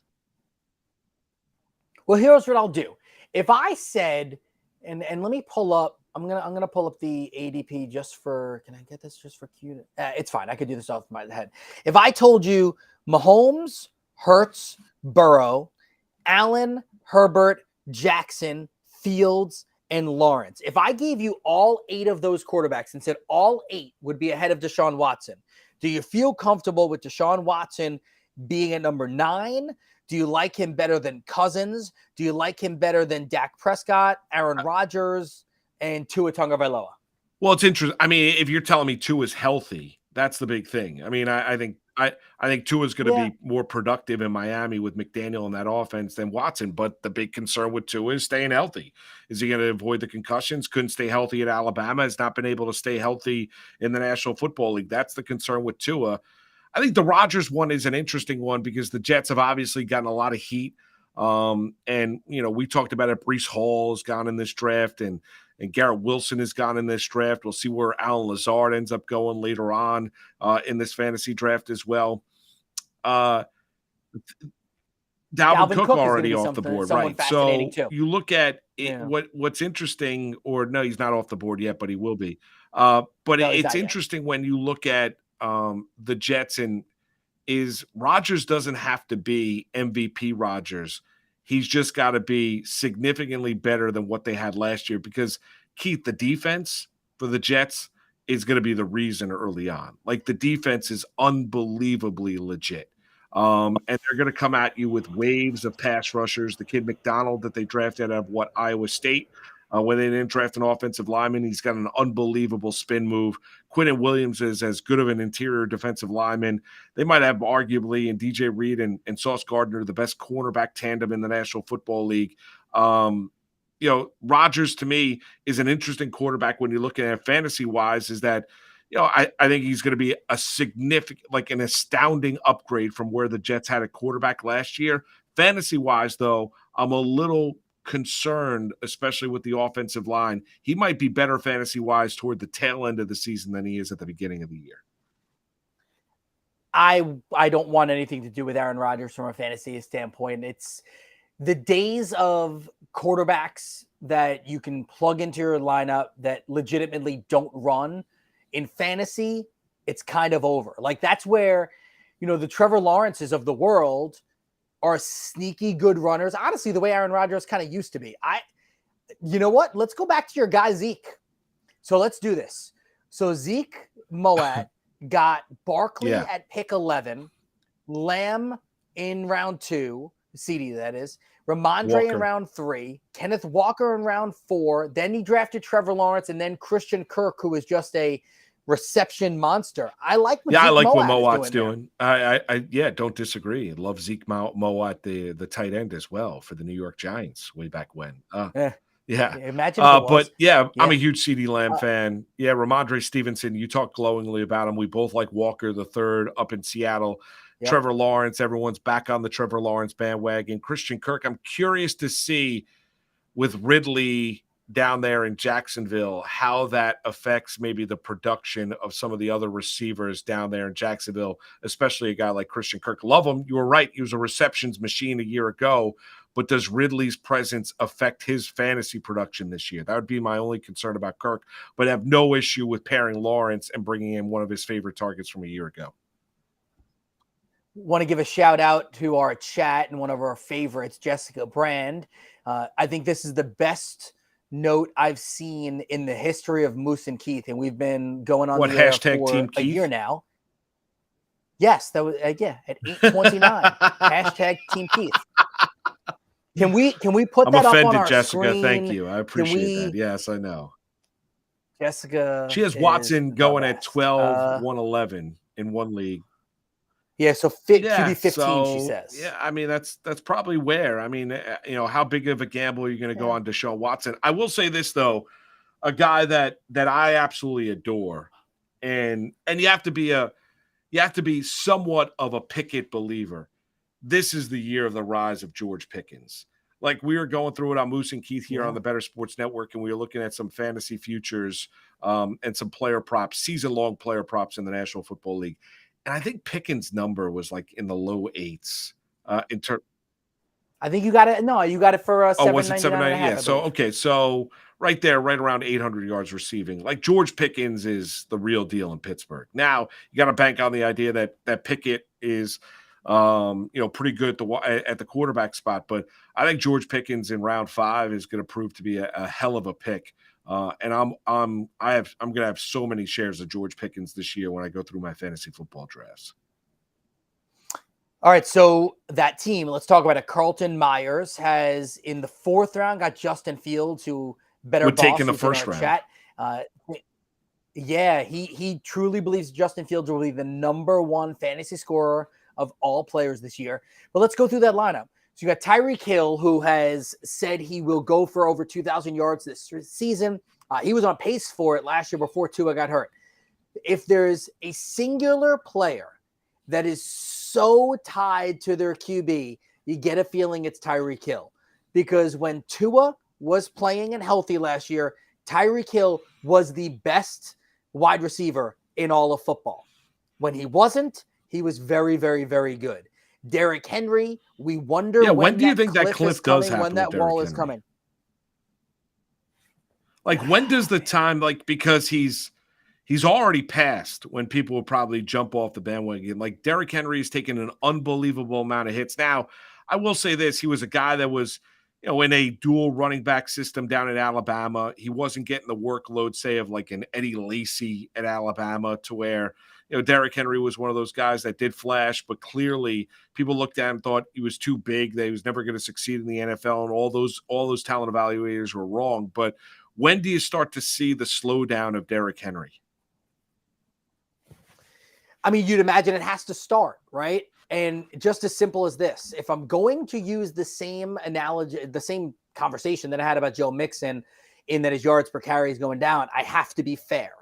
Well, here's what I'll do. If I said, and let me pull up, I'm gonna pull up the ADP just for. Can I get this just for Q? It's fine. I could do this off my head. If I told you Mahomes, Hurts, Burrow, Allen, Herbert, Jackson, Fields, and Lawrence. If I gave you all 8 of those quarterbacks and said all 8 would be ahead of Deshaun Watson, do you feel comfortable with Deshaun Watson being at number 9? Do you like him better than Cousins? Do you like him better than Dak Prescott, Aaron Rodgers, and Tua Tagovailoa? Well, it's interesting. I mean, if you're telling me Tua is healthy, that's the big thing. I mean, I think Tua is going to be more productive in Miami with McDaniel in that offense than Watson. But the big concern with Tua is staying healthy. Is he going to avoid the concussions? Couldn't stay healthy at Alabama. Has not been able to stay healthy in the National Football League. That's the concern with Tua. I think the Rodgers one is an interesting one because the Jets have obviously gotten a lot of heat. And, we talked about it. Breece Hall has gone in this draft, and Garrett Wilson has gone in this draft. We'll see where Alan Lazard ends up going later on in this fantasy draft as well. Dalvin Cook already off the board, right? So you look at it, what's interesting, or no, he's not off the board yet, but he will be. It's interesting when you look at the Jets, and is Rodgers doesn't have to be MVP Rodgers. He's just got to be significantly better than what they had last year, because, Keith, the defense for the Jets is going to be the reason early on. Like, the defense is unbelievably legit. And they're going to come at you with waves of pass rushers. The kid McDonald that they drafted out of Iowa State, when they didn't draft an offensive lineman, he's got an unbelievable spin move. Quinnen Williams is as good of an interior defensive lineman. They might have arguably, in DJ Reed and Sauce Gardner, the best cornerback tandem in the National Football League. Rodgers, to me, is an interesting quarterback when you're looking at fantasy-wise, is that, I think he's going to be a significant, like an astounding upgrade from where the Jets had a quarterback last year. Fantasy-wise, though, I'm a little concerned, especially with the offensive line. He might be better fantasy-wise toward the tail end of the season than he is at the beginning of the year. I don't want anything to do with Aaron Rodgers from a fantasy standpoint. It's the days of quarterbacks that you can plug into your lineup that legitimately don't run in fantasy. It's kind of over. Like, that's where, the Trevor Lawrences of the world are sneaky good runners. Honestly, the way Aaron Rodgers kind of used to be. You know what? Let's go back to your guy, Zeke. So let's do this. So Zeke Moat got Barkley at pick 11, Lamb in round 2, CD that is, Ramondre in round 3, Kenneth Walker in round 4. Then he drafted Trevor Lawrence, and then Christian Kirk, who is just a reception monster. I like what what Mowat's doing. I don't disagree. I love Zeke Mowat, the tight end as well for the New York Giants way back when. Imagine. I'm a huge CD Lamb fan. Ramondre Stevenson, you talk glowingly about him. We both like Walker the third up in Seattle. Yep. Trevor Lawrence, everyone's back on the Trevor Lawrence bandwagon. Christian Kirk, I'm curious to see with Ridley down there in Jacksonville how that affects maybe the production of some of the other receivers down there in Jacksonville, especially a guy like Christian Kirk. Love him. You were right. He was a receptions machine a year ago, but does Ridley's presence affect his fantasy production this year? That would be my only concern about Kirk, but I have no issue with pairing Lawrence and bringing in one of his favorite targets from a year ago. Want to give a shout out to our chat and one of our favorites, Jessica Brand. I think this is the best note I've seen in the history of Moose and Keith, and we've been going on What, the air hashtag for Team a Keith? year now. Yes, that was yeah, at 8:29. Hashtag Team Keith. Can we put I'm that up on offended, our Jessica. screen? Thank you. I appreciate we- that. Yes, I know. Jessica, She has is Watson the going at best. 12, 111 in one league. Yeah, so Yeah, QB 15, she so, says. yeah, I mean, that's probably where. I mean, how big of a gamble are you going to go Yeah. on Deshaun Watson? I will say this, though, a guy that I absolutely adore, and you have to be somewhat of a Pickett believer. This is the year of the rise of George Pickens. Like, we were going through it on Moose and Keith here on the Better Sports Network, and we were looking at some fantasy futures and some player props, season-long player props in the National Football League. And I think Pickens' number was like in the low 8s. I think you got it. No, you got it for Oh, was it $7.99.5. Yeah. So, okay. So right there, right around 800 yards receiving. Like, George Pickens is the real deal in Pittsburgh. Now, you got to bank on the idea that Pickett is, pretty good at the quarterback spot. But I think George Pickens in round 5 is going to prove to be a hell of a pick. And I'm going to have so many shares of George Pickens this year when I go through my fantasy football drafts. All right, so that team, let's talk about it. Carlton Myers has, in the 4th round, got Justin Fields, who would take in the first round. Chat. Yeah, he truly believes Justin Fields will be the #1 fantasy scorer of all players this year. But let's go through that lineup. So you got Tyreek Hill, who has said he will go for over 2,000 yards this season. He was on pace for it last year before Tua got hurt. If there's a singular player that is so tied to their QB, you get a feeling it's Tyreek Hill. Because when Tua was playing and healthy last year, Tyreek Hill was the best wide receiver in all of football. When he wasn't, he was very, very, very good. Derrick Henry, we wonder when do you think that cliff does happen? When that wall is coming. Like, when does the time, because he's already passed when people will probably jump off the bandwagon. Like, Derrick Henry has taken an unbelievable amount of hits. Now, I will say this. He was a guy that was, in a dual running back system down in Alabama. He wasn't getting the workload, say, of like an Eddie Lacy at Alabama, to where, Derrick Henry was one of those guys that did flash, but clearly people looked at him, thought he was too big, that he was never going to succeed in the NFL, and all those talent evaluators were wrong. But when do you start to see the slowdown of Derrick Henry? I mean, you'd imagine it has to start, right? And just as simple as this, if I'm going to use the same analogy, the same conversation that I had about Joe Mixon, in that his yards per carry is going down, I have to be fair.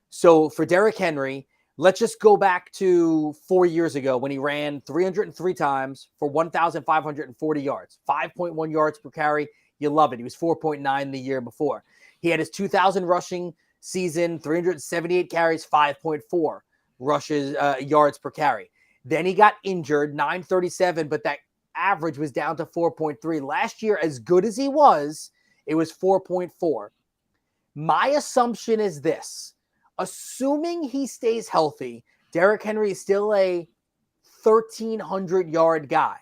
So for Derrick Henry, let's just go back to 4 years ago when he ran 303 times for 1,540 yards, 5.1 yards per carry. You love it. He was 4.9 the year before. He had his 2,000 rushing season, 378 carries, 5.4 rushes, yards per carry. Then he got injured, 937, but that average was down to 4.3. Last year, as good as he was, it was 4.4. My assumption is this. Assuming he stays healthy, Derrick Henry is still a 1,300-yard guy.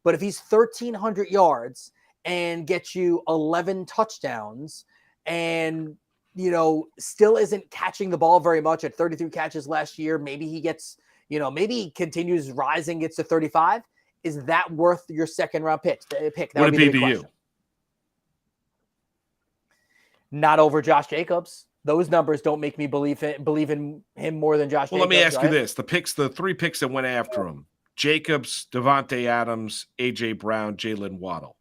But if he's 1,300 yards and gets you 11 touchdowns and, still isn't catching the ball very much at 33 catches last year, maybe he gets, maybe he continues rising, gets to 35. Is that worth your second-round pick? That would it be to question. you? Not over Josh Jacobs. Those numbers don't make me believe in him more than Josh Jacobs. Well, let me ask you this. The 3 picks that went after him, Jacobs, Devontae Adams, A.J. Brown, Jalen Waddle.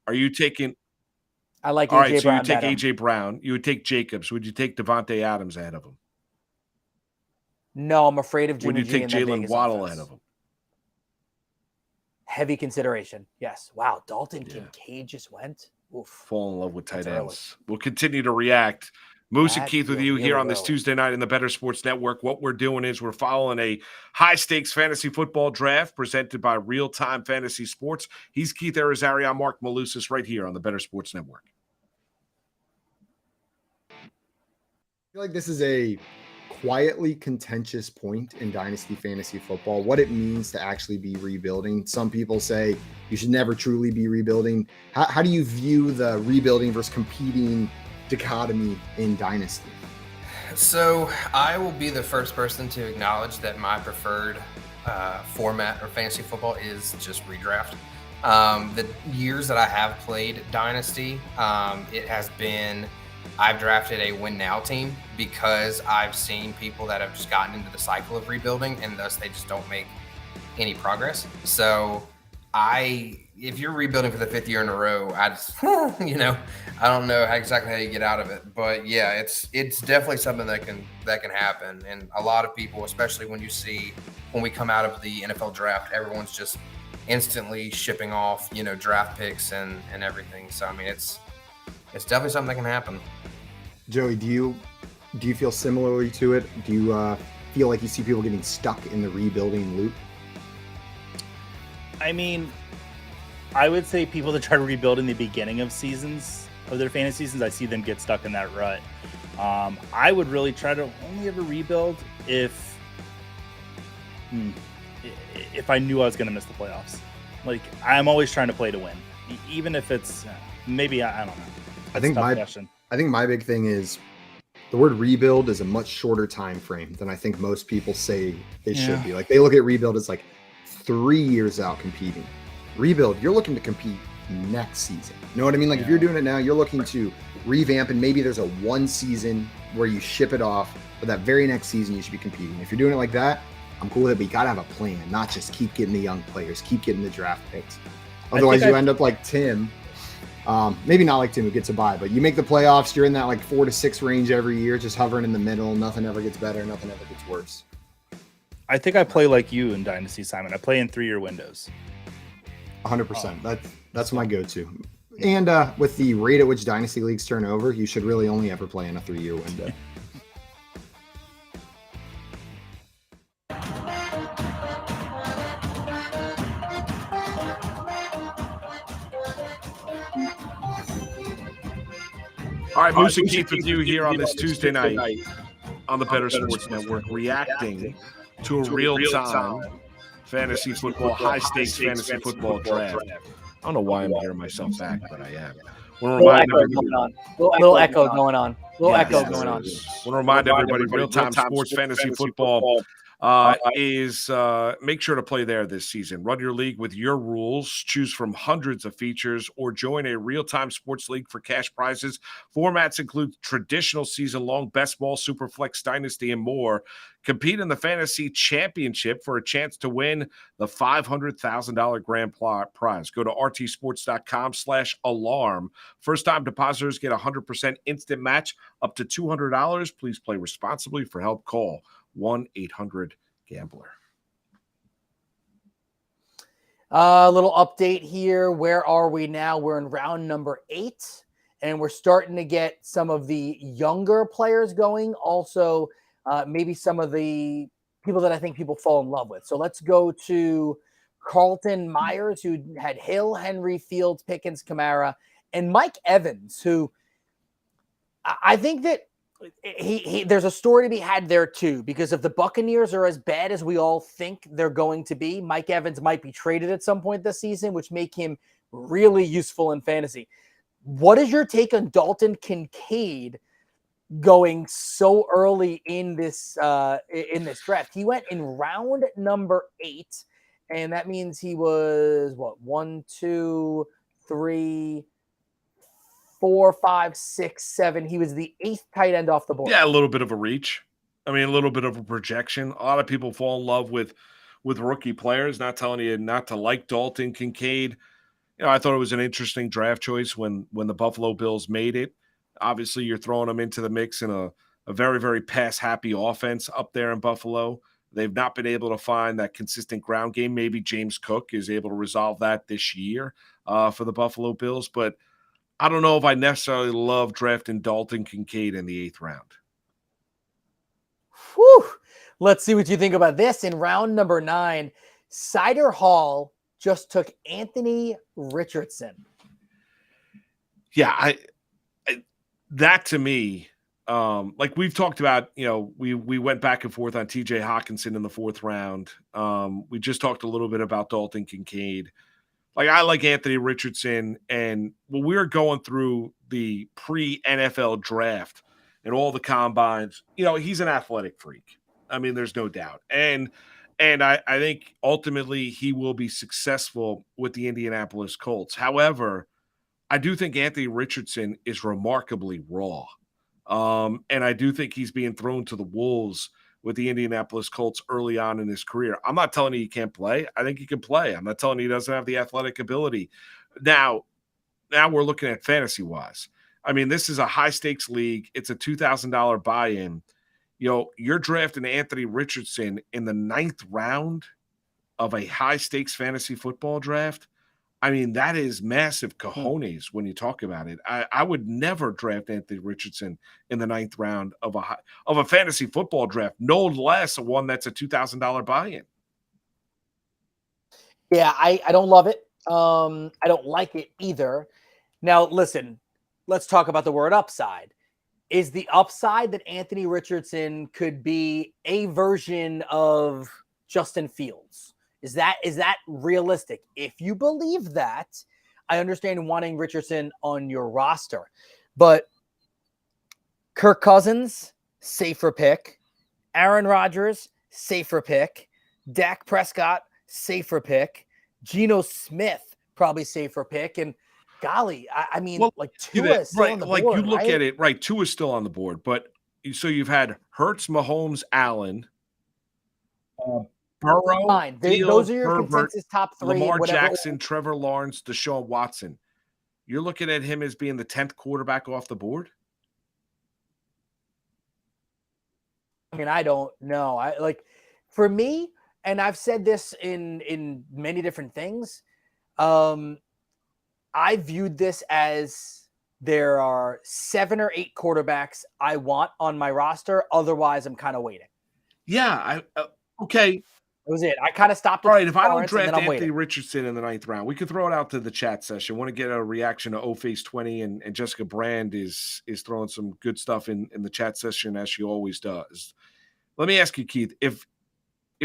Are you taking – I like all A.J. right, so Brown you take better. A.J. Brown. You would take Jacobs. Would you take Devontae Adams ahead of him? No, I'm afraid of Jimmy Would you take Jalen Waddle ahead of him? Heavy consideration. Yes. Wow, Dalton Kincaid just went. Oof. Fall in love with tight ends. We'll continue to react. Moose and Keith with you here on this Tuesday night in the Better Sports Network. What we're doing is we're following a high-stakes fantasy football draft presented by RealTime Fantasy Sports. He's Keith Irizarry. I'm Marc Malusis right here on the Better Sports Network. I feel like this is a quietly contentious point in Dynasty fantasy football, what it means to actually be rebuilding. Some people say you should never truly be rebuilding. How do you view the rebuilding versus competing dichotomy in Dynasty? So I will be the first person to acknowledge that my preferred format of fantasy football is just redraft. The years that I have played Dynasty, it has been, I've drafted a win now team because I've seen people that have just gotten into the cycle of rebuilding and thus they just don't make any progress. So if you're rebuilding for the 5th year in a row, I just, I don't know exactly how you get out of it, but yeah, it's definitely something that can happen. And a lot of people, especially when we come out of the NFL draft, everyone's just instantly shipping off, draft picks and everything. So, I mean, it's definitely something that can happen. Joey, do you feel similarly to it? Do you feel like you see people getting stuck in the rebuilding loop? I mean, I would say people that try to rebuild in the beginning of seasons, of their fantasy seasons, I see them get stuck in that rut. I would really try to only ever rebuild if I knew I was going to miss the playoffs. Like, I'm always trying to play to win, even if it's maybe I don't know. I think my big thing is the word rebuild is a much shorter time frame than I think most people say it should be. Like, they look at rebuild as like 3 years out competing. Rebuild, you're looking to compete next season. You know what I mean? Like, if you're doing it now, you're looking to revamp, and maybe there's a 1 season where you ship it off, but that very next season you should be competing. If you're doing it like that, I'm cool with it, but you got to have a plan, not just keep getting the young players, keep getting the draft picks. Otherwise, you end up like Tim. Maybe not like Tim who gets a bye, but you make the playoffs, you're in that like 4 to 6 range every year, just hovering in the middle. Nothing ever gets better, nothing ever gets worse. I think I play like you in Dynasty, Simon. I play in 3-year windows. 100%. That's my go-to. And with the rate at which Dynasty leagues turn over, you should really only ever play in a 3-year window. All right, Moose and Keith with you here on this Tuesday night on the Better Sports Network, reacting to a real-time fantasy football, high-stakes fantasy football draft. I don't know why I'm hearing myself back, but I am. Little echo going on. Little echo going on. Want to remind everybody, real-time sports fantasy football is make sure to play there this season. Run your league with your rules, choose from hundreds of features, or join a real-time sports league for cash prizes. Formats include traditional season-long, best ball, superflex, dynasty, and more. Compete in the fantasy championship for a chance to win the $500,000 grand prize. Go to rtsports.com/alarm. First-time depositors get 100% instant match up to $200. Please play responsibly. For help, call 1-800-GAMBLER. A little update here. Where are we now? We're in round number 8, and we're starting to get some of the younger players going. Also, maybe some of the people that I think people fall in love with. So let's go to Carlton Myers, who had Hill, Henry, Fields, Pickens, Kamara, and Mike Evans, who I think that there's a story to be had there too, because if the Buccaneers are as bad as we all think they're going to be, Mike Evans might be traded at some point this season, which make him really useful in fantasy. What is your take on Dalton Kincaid going so early in this draft? He went in round number 8, and that means he was 1, 2, 3, 4, 5, 6, 7. He was the 8th tight end off the board. Yeah, a little bit of a reach. I mean, a little bit of a projection. A lot of people fall in love with rookie players. Not telling you not to like Dalton Kincaid. I thought it was an interesting draft choice when the Buffalo Bills made it. Obviously, you're throwing them into the mix in a very, very pass-happy offense up there in Buffalo. They've not been able to find that consistent ground game. Maybe James Cook is able to resolve that this year for the Buffalo Bills, but I don't know if I necessarily love drafting Dalton Kincaid in the 8th round. Whew. Let's see what you think about this. In round number 9, Cider Hall just took Anthony Richardson. Yeah, that to me like we've talked about, we went back and forth on TJ Hawkinson in the 4th round. We just talked a little bit about Dalton Kincaid. Like I like Anthony Richardson, and when we were going through the pre-NFL draft and all the combines, he's an athletic freak. I mean, there's no doubt. And I think ultimately he will be successful with the Indianapolis Colts. However, I do think Anthony Richardson is remarkably raw. And I do think he's being thrown to the wolves with the Indianapolis Colts early on in his career. I'm not telling you he can't play. I think he can play. I'm not telling you he doesn't have the athletic ability. Now we're looking at fantasy-wise. I mean, this is a high-stakes league. It's a $2,000 buy-in. You're drafting Anthony Richardson in the 9th round of a high-stakes fantasy football draft. I mean, that is massive cojones when you talk about it. I would never draft Anthony Richardson in the 9th round of a fantasy football draft, no less one that's a $2,000 buy-in. Yeah, I don't love it. I don't like it either. Now, listen, let's talk about the word upside. Is the upside that Anthony Richardson could be a version of Justin Fields? Is that realistic? If you believe that, I understand wanting Richardson on your roster. But Kirk Cousins, safer pick. Aaron Rodgers, safer pick. Dak Prescott, safer pick. Geno Smith, probably safer pick. And golly, I mean, Tua is still on the board, you look right? at it, right, Tua is still on the board. But so you've had Hurts, Mahomes, Allen, Burrow, Fine. Fields, Those are your Herbert, consensus top 3. Lamar whatever. Jackson, Trevor Lawrence, Deshaun Watson. You're looking at him as being the 10th quarterback off the board? I mean, I don't know. For me, and I've said this in many different things, I viewed this as there are 7 or 8 quarterbacks I want on my roster. Otherwise, I'm kind of waiting. Yeah. Okay. That was it. I kind of stopped. All right. If I don't draft Anthony Richardson in the 9th round, we could throw it out to the chat session. Want to get a reaction to O-Face20 and Jessica Brand is throwing some good stuff in the chat session as she always does. Let me ask you, Keith, if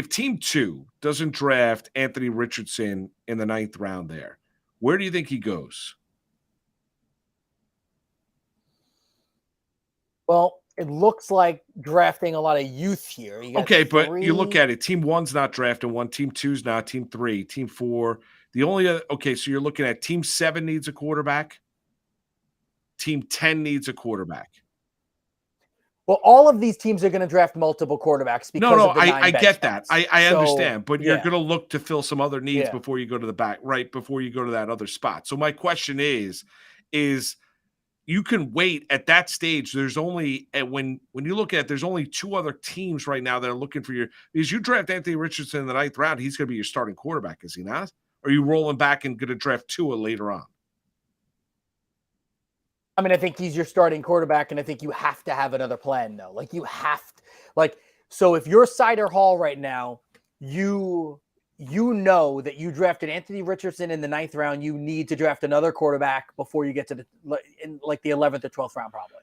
Team 2 doesn't draft Anthony Richardson in the 9th round there, where do you think he goes? Well, it looks like drafting a lot of youth here. Okay, but you look at it. Team 1's not drafting one. Team 2's not. Team 3, Team 4. The only other, okay, so you're looking at Team 7 needs a quarterback. Team 10 needs a quarterback. Well, all of these teams are going to draft multiple quarterbacks. I get that. I understand, but you're going to look to fill some other needs before you go to the back, right? Before you go to that other spot. So my question is you can wait at that stage. There's only, when you look at it, there's only 2 other teams right now that are looking for because you draft Anthony Richardson in the 9th round, he's going to be your starting quarterback, is he not? Or are you rolling back and going to draft Tua later on? I mean, I think he's your starting quarterback, and I think you have to have another plan, though. So if you're Cider Hall right now, you know that you drafted Anthony Richardson in the 9th round. You need to draft another quarterback before you get to the 11th or 12th round, probably.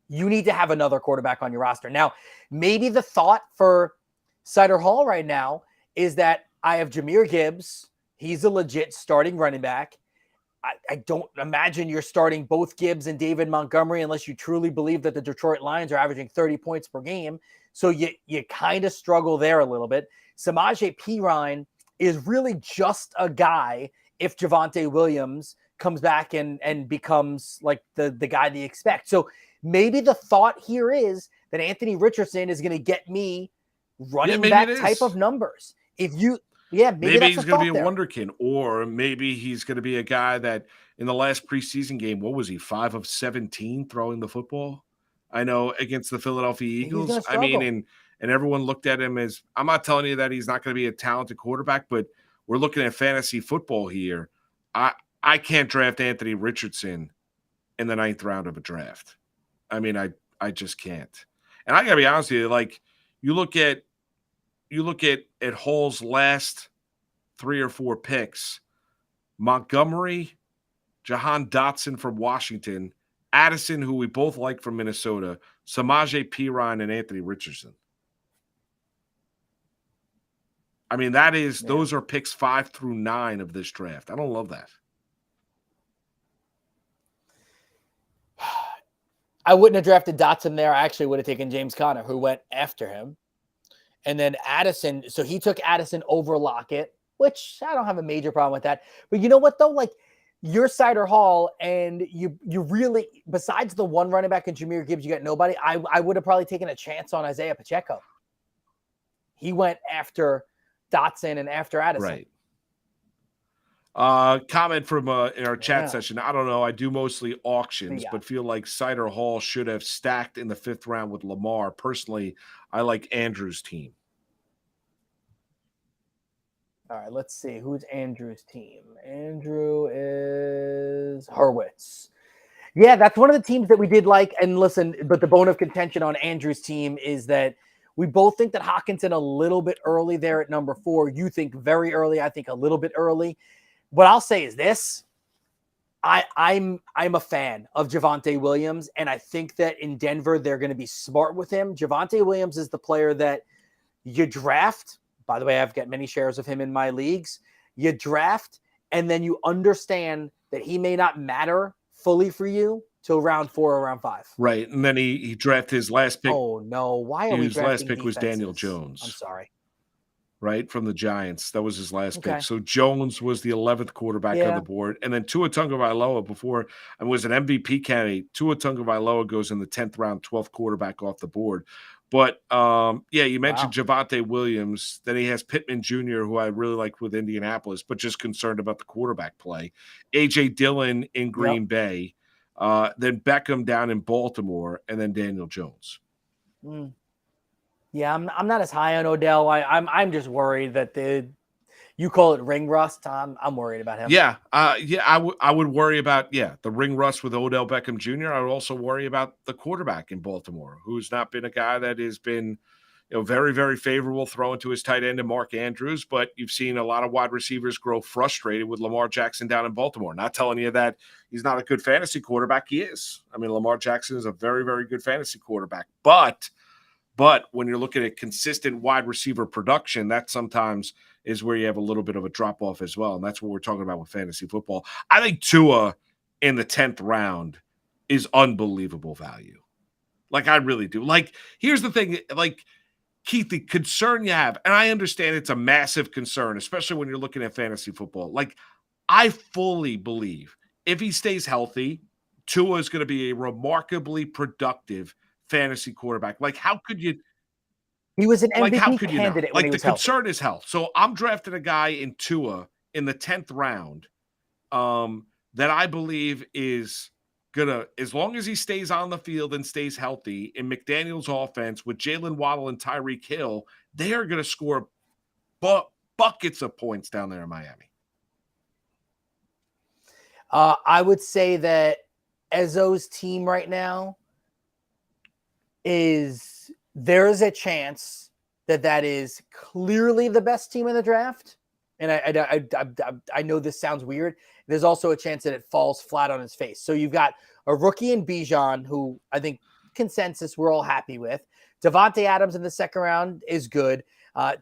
You need to have another quarterback on your roster. Now, maybe the thought for Cider Hall right now is that I have Jahmyr Gibbs. He's a legit starting running back. I don't imagine you're starting both Gibbs and David Montgomery unless you truly believe that the Detroit Lions are averaging 30 points per game. So you kind of struggle there a little bit. Samaje Perine is really just a guy if Javonte Williams comes back and becomes like the guy they expect. So maybe the thought here is that Anthony Richardson is going to get me running back type of numbers. Maybe he's going to be a wonderkin, or maybe he's going to be a guy that in the last preseason game, what was he, 5 of 17 throwing the football? I know, against the Philadelphia Eagles. I mean, and everyone looked at him as, I'm not telling you that he's not going to be a talented quarterback, but we're looking at fantasy football here. I can't draft Anthony Richardson in the 9th round of a draft. I mean, I just can't. And I got to be honest with you, like you look at Hall's last 3 or 4 picks: Montgomery, Jahan Dotson from Washington, Addison, who we both like from Minnesota, Samaje Perine, and Anthony Richardson. I mean, those are picks 5 through 9 of this draft. I don't love that. I wouldn't have drafted Dotson there. I actually would have taken James Conner, who went after him. And then Addison, so he took Addison over Lockett, which I don't have a major problem with that. But you know what, though? Like, you're Cider Hall, and you really, besides the one running back in Jahmyr Gibbs, you got nobody. I would have probably taken a chance on Isaiah Pacheco. He went after Dotson and after Addison. Right. Comment from in our chat session. I don't know. I do mostly auctions, but feel like Cider Hall should have stacked in the 5th round with Lamar. Personally, I like Andrew's team. All right, let's see. Who's Andrew's team? Andrew is Hurwitz. Yeah, that's one of the teams that we did like. And listen, but the bone of contention on Andrew's team is that we both think that Hockenson a little bit early there at number 4. You think very early. I think a little bit early. What I'll say is this. I'm a fan of Javonte Williams, and I think that in Denver, they're going to be smart with him. Javonte Williams is the player that you draft. By the way, I've got many shares of him in my leagues. You draft, and then you understand that he may not matter fully for you till round 4 or round 5. Right, and then he drafted his last pick. Oh, no. Why are we his drafting last pick was defenses? Daniel Jones. I'm sorry. Right, from the Giants. That was his last pick. So Jones was the 11th quarterback on the board. And then Tua Tagovailoa before and was an MVP candidate. Tua Tagovailoa goes in the 10th round, 12th quarterback off the board. But, you mentioned Javonte Williams. Then he has Pittman Jr., who I really liked with Indianapolis, but just concerned about the quarterback play. A.J. Dillon in Green Bay. Then Beckham down in Baltimore. And then Daniel Jones. Yeah, I'm not as high on Odell. I'm just worried that you call it ring rust. I'm worried about him. Yeah, I would worry about the ring rust with Odell Beckham Jr. I would also worry about the quarterback in Baltimore, who's not been a guy that has been, very, very favorable throwing to his tight end and Mark Andrews. But you've seen a lot of wide receivers grow frustrated with Lamar Jackson down in Baltimore. Not telling you that he's not a good fantasy quarterback. He is. I mean, Lamar Jackson is a very, very good fantasy quarterback, But when you're looking at consistent wide receiver production, that sometimes is where you have a little bit of a drop-off as well, and that's what we're talking about with fantasy football. I think Tua in the 10th round is unbelievable value. Like, I really do. Like, here's the thing. Like, Keith, the concern you have, and I understand it's a massive concern, especially when you're looking at fantasy football. Like, I fully believe if he stays healthy, Tua is going to be a remarkably productive fantasy quarterback. Like, how could you? He was an MVP how could you candidate not? when Like, he the was healthy. concern is health. So I'm drafting a guy in Tua in the 10th round that I believe is gonna, as long as he stays on the field and stays healthy in McDaniel's offense with Jalen Waddle and Tyreek Hill, they are gonna score buckets of points down there in Miami. I would say that Ezzo's team right now there is a chance that is clearly the best team in the draft. And I know this sounds weird. There's also a chance that it falls flat on his face. So you've got a rookie in Bijan, who I think consensus we're all happy with. Devontae Adams in the 2nd round is good.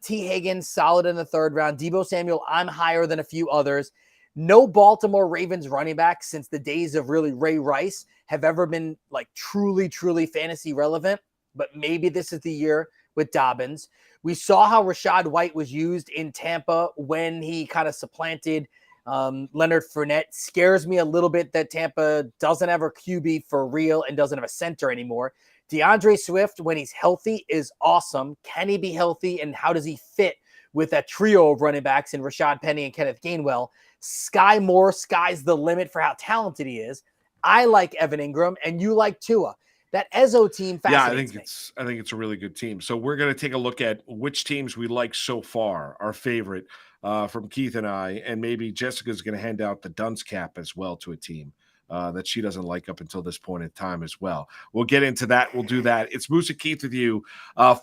T. Higgins, solid in the 3rd round. Deebo Samuel, I'm higher than a few others. No Baltimore Ravens running back since the days of really Ray Rice have ever been like truly, truly fantasy relevant. But maybe this is the year with Dobbins. We saw how Rashad White was used in Tampa when he kind of supplanted Leonard Fournette. Scares me a little bit that Tampa doesn't have a QB for real and doesn't have a center anymore. DeAndre Swift, when he's healthy, is awesome. Can he be healthy, and how does he fit with that trio of running backs in Rashad Penny and Kenneth Gainwell? Sky Moore, sky's the limit for how talented he is. I like Evan Ingram, and you like Tua. That Ezzo team fascinates me. I think it's a really good team. So we're going to take a look at which teams we like so far, our favorite from Keith and I, and maybe Jessica's going to hand out the dunce cap as well to a team that she doesn't like up until this point in time as well. We'll get into that. We'll do that. It's Moose and Keith with you,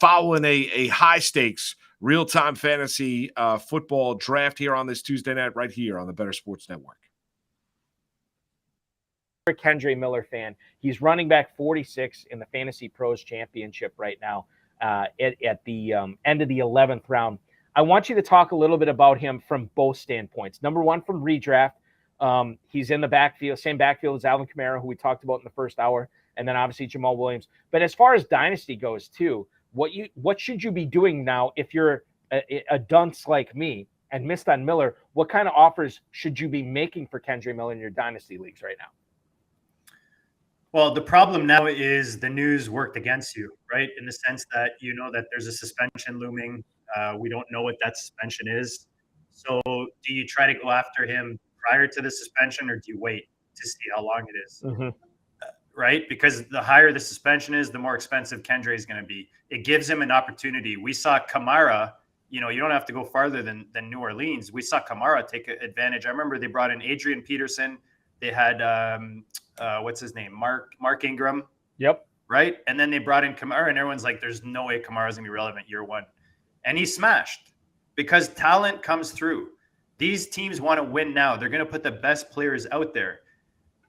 following a high-stakes real-time fantasy football draft here on this Tuesday night right here on the Better Sports Network. a Kendre Miller fan. He's running back 46 in the Fantasy Pros Championship right now at the end of the 11th round. I want you to talk a little bit about him from both standpoints. Number one, from redraft. He's in the backfield, same backfield as Alvin Kamara, who we talked about in the first hour, and then obviously Jamal Williams. But as far as Dynasty goes too, what should you be doing now if you're a dunce like me and missed on Miller? What kind of offers should you be making for Kendre Miller in your Dynasty leagues right now? Well, the problem now is the news worked against you, right? In the sense that you know that there's a suspension looming. We don't know what that suspension is. So do you try to go after him prior to the suspension, or do you wait to see how long it is? Mm-hmm. Right? Because the higher the suspension is, the more expensive Kendre is going to be. It gives him an opportunity. We saw Kamara, you don't have to go farther than New Orleans. We saw Kamara take advantage. I remember they brought in Adrian Peterson. They had, what's his name? Mark Ingram. Yep. Right? And then they brought in Kamara, and everyone's like, there's no way Kamara's going to be relevant year one. And he smashed because talent comes through. These teams want to win now. They're going to put the best players out there.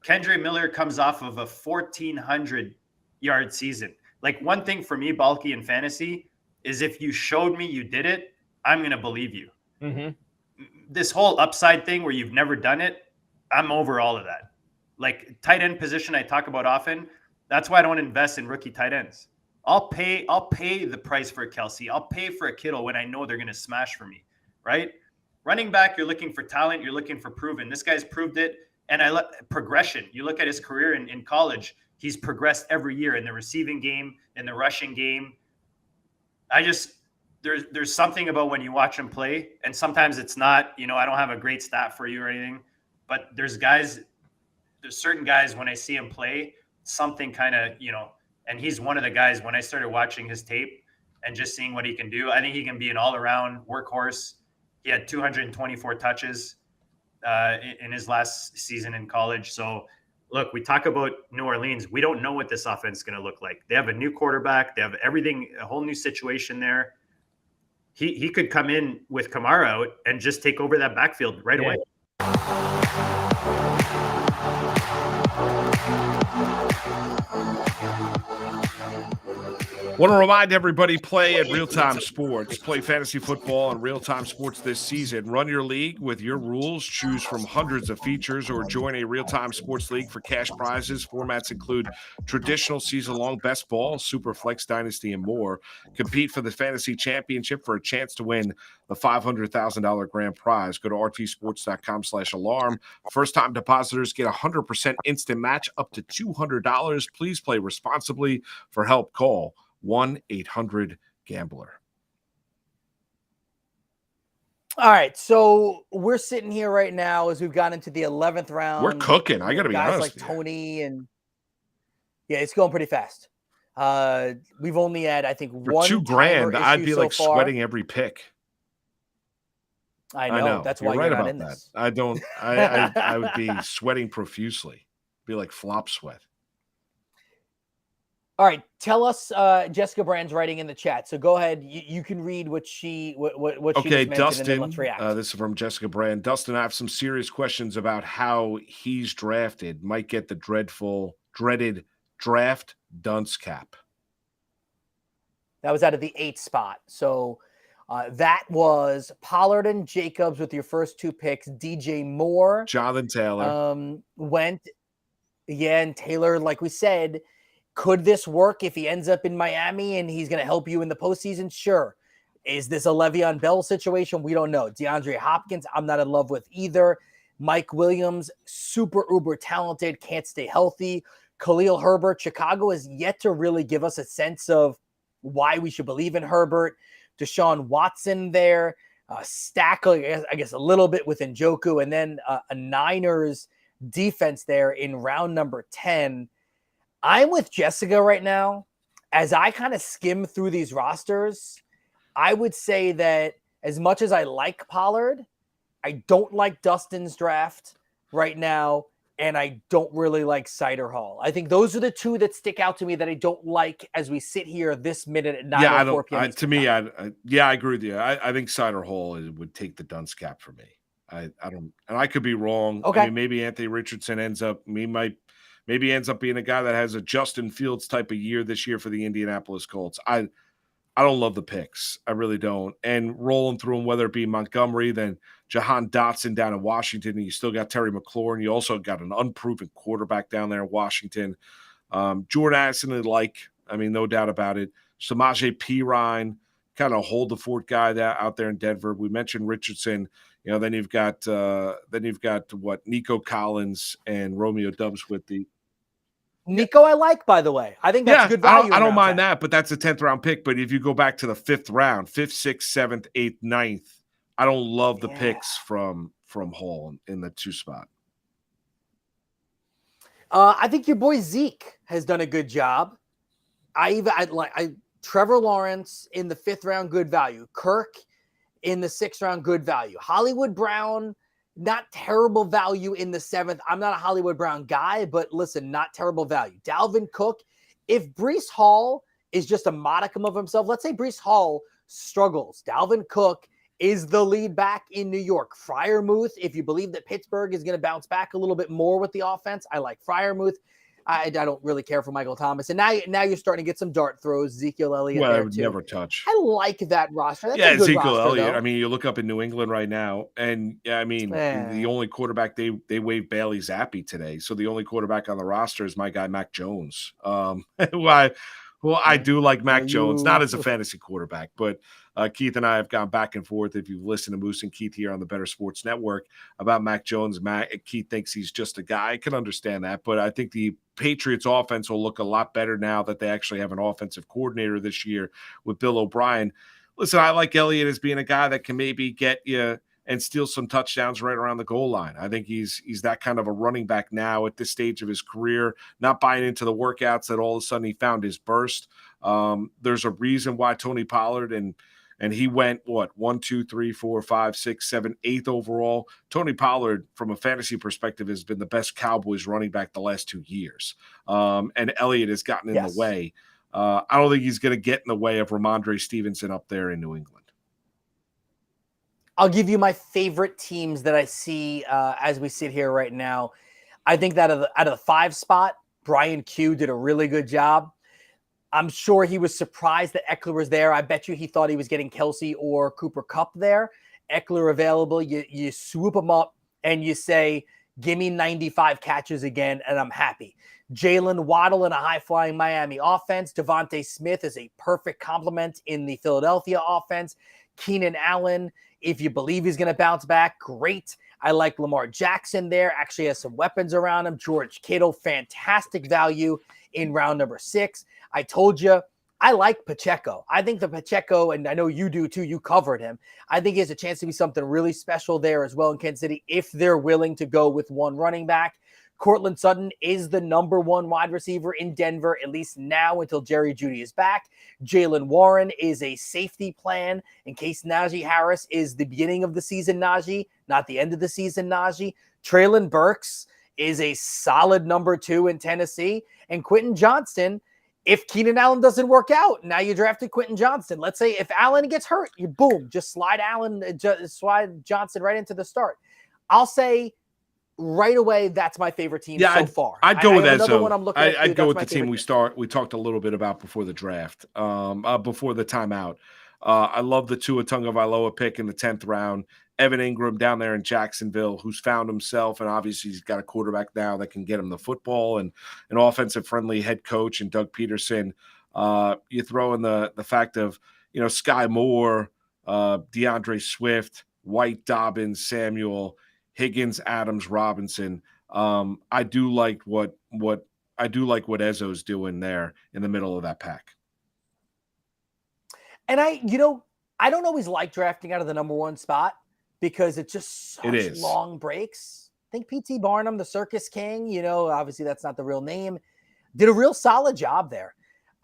Kendre Miller comes off of a 1,400-yard season. Like, one thing for me, bulky in fantasy, is if you showed me you did it, I'm going to believe you. Mm-hmm. This whole upside thing where you've never done it, I'm over all of that. Like, tight end position I talk about often, that's why I don't invest in rookie tight ends. I'll pay the price for a Kelsey. I'll pay for a Kittle when I know they're going to smash for me, right? Running back, you're looking for talent. You're looking for proven. This guy's proved it. And progression. You look at his career in college, he's progressed every year in the receiving game, in the rushing game. There's something about when you watch him play, and sometimes it's not, I don't have a great stat for you or anything, but there's certain guys when I see him play, something kind of, and he's one of the guys when I started watching his tape and just seeing what he can do. I think he can be an all-around workhorse. He had 224 touches in his last season in college. So, look, we talk about New Orleans. We don't know what this offense is going to look like. They have a new quarterback. They have everything, a whole new situation there. He could come in with Kamara out and just take over that backfield right away. Want to remind everybody, play at RealTime Sports. Play fantasy football on RealTime Sports this season. Run your league with your rules. Choose from hundreds of features or join a RealTime Sports league for cash prizes. Formats include traditional season-long best ball, super flex dynasty, and more. Compete for the fantasy championship for a chance to win the $500,000 grand prize. Go to rtsports.com/alarm. First-time depositors get 100% instant match up to $200. Please play responsibly. For help, call 1-800-GAMBLER. All right, so we're sitting here right now as we've gotten into the 11th round. We're cooking. I got to be guys honest. Like Tony and it's going pretty fast. We've only had, I think, For one $2,000, I'd be like far. sweating every pick. I know. That's why you're right not about in that. this. I don't. I would be sweating profusely. Be like flop sweat. All right, tell us. Jessica Brand's writing in the chat, so go ahead. You can read what she Okay, just mentioned, Dustin. and then let's react. This is from Jessica Brand. Dustin, I have some serious questions about how he's drafted. Might get the dreaded draft dunce cap. That was out of the 8th spot. So that was Pollard and Jacobs with your first 2 picks. DJ Moore, Jonathan Taylor went. Yeah, and Taylor, like we said. Could this work if he ends up in Miami and he's going to help you in the postseason? Sure. Is this a Le'Veon Bell situation? We don't know. DeAndre Hopkins, I'm not in love with either. Mike Williams, super uber talented, can't stay healthy. Khalil Herbert, Chicago has yet to really give us a sense of why we should believe in Herbert. Deshaun Watson there. Stack, I guess, a little bit with Njoku. And then a Niners defense there in round number 10. I'm with Jessica right now. As I kind of skim through these rosters, I would say that as much as I like Pollard, I don't like Dustin's draft right now, and I don't really like Cider Hall. I think those are the 2 that stick out to me that I don't like as we sit here this minute at 9:04 p.m. To me, I agree with you. I think Cider Hall would take the dunce cap for me. I don't, and I could be wrong. Okay. I mean, maybe Anthony Richardson ends up. maybe he ends up being a guy that has a Justin Fields type of year this year for the Indianapolis Colts. I don't love the picks. I really don't. And rolling through them, whether it be Montgomery, then Jahan Dotson down in Washington, and you still got Terry McLaurin. You also got an unproven quarterback down there in Washington. Jordan Addison, no doubt about it. Samaje Perine, kind of hold the fort guy out there in Denver. We mentioned Richardson. Then you've got Nico Collins and Romeo Dubs with the Nico, I like, by the way. I think that's good value. I don't mind that, but that's a 10th round pick. But if you go back to the 5th round, 5th, 6th, 7th, 8th, 9th, I don't love the picks from Hall in the 2 spot. I think your boy Zeke has done a good job. Trevor Lawrence in the 5th round, good value. Kirk in the 6th round, good value. Hollywood Brown, not terrible value in the 7th. I'm not a Hollywood Brown guy, but listen, not terrible value. Dalvin Cook, if Breece Hall is just a modicum of himself, let's say Breece Hall struggles. Dalvin Cook is the lead back in New York. Freiermuth, if you believe that Pittsburgh is going to bounce back a little bit more with the offense, I like Freiermuth. I don't really care for Michael Thomas. And now you're starting to get some dart throws. Ezekiel Elliott. Well, I would never touch. I like that roster. That's a good Ezekiel roster, Elliott. though. I mean, you look up in New England right now, and the only quarterback they waived Bailey Zappi today. So the only quarterback on the roster is my guy Mac Jones. I do like Mac Jones, not as a fantasy quarterback, but Keith and I have gone back and forth. If you've listened to Moose and Keith here on the Better Sports Network about Mac Jones, Keith thinks he's just a guy. I can understand that, but I think the Patriots offense will look a lot better now that they actually have an offensive coordinator this year with Bill O'Brien. Listen, I like Elliott as being a guy that can maybe get you and steal some touchdowns right around the goal line. I think he's that kind of a running back now at this stage of his career, not buying into the workouts that all of a sudden he found his burst. There's a reason why Tony Pollard and he went, 1, 2, 3, 4, 5, 6, 7, 8th overall. Tony Pollard, from a fantasy perspective, has been the best Cowboys running back the last 2 years. And Elliott has gotten in the way. I don't think he's going to get in the way of Ramondre Stevenson up there in New England. I'll give you my favorite teams that I see as we sit here right now. I think that out of the 5 spot, Brian Q did a really good job. I'm sure he was surprised that Eckler was there. I bet you he thought he was getting Kelsey or Cooper Kupp there. Eckler available. You swoop him up and you say, give me 95 catches again, and I'm happy. Jalen Waddle in a high-flying Miami offense. Devontae Smith is a perfect complement in the Philadelphia offense. Keenan Allen, if you believe he's going to bounce back, great. I like Lamar Jackson there. Actually has some weapons around him. George Kittle, fantastic value in round number 6. I told you, I like Pacheco. I think the Pacheco, and I know you do too, you covered him. I think he has a chance to be something really special there as well in Kansas City if they're willing to go with one running back. Cortland Sutton is the number 1 wide receiver in Denver, at least now until Jerry Jeudy is back. Jaylen Warren is a safety plan in case Najee Harris is the beginning of the season Najee, not the end of the season Najee. Treylon Burks is a solid number 2 in Tennessee. And Quentin Johnston, if Keenan Allen doesn't work out, now you drafted Quentin Johnston. Let's say if Allen gets hurt, you just slide Johnson right into the start. I'll say right away, that's my favorite team so far. I'd go with Ezo. Another one I'm looking at. I'd go with the team we talked a little bit about before the draft, before the timeout. I love the Tua Tagovailoa pick in the 10th round. Evan Ingram down there in Jacksonville, who's found himself, and obviously he's got a quarterback now that can get him the football, and an offensive-friendly head coach and Doug Peterson. You throw in the fact of, Sky Moore, DeAndre Swift, White, Dobbins, Samuel, Higgins, Adams, Robinson. I do like what Ezo's doing there in the middle of that pack. And I don't always like drafting out of the number 1 spot because it's just such long breaks. I think P.T. Barnum, the Circus King, obviously that's not the real name, did a real solid job there.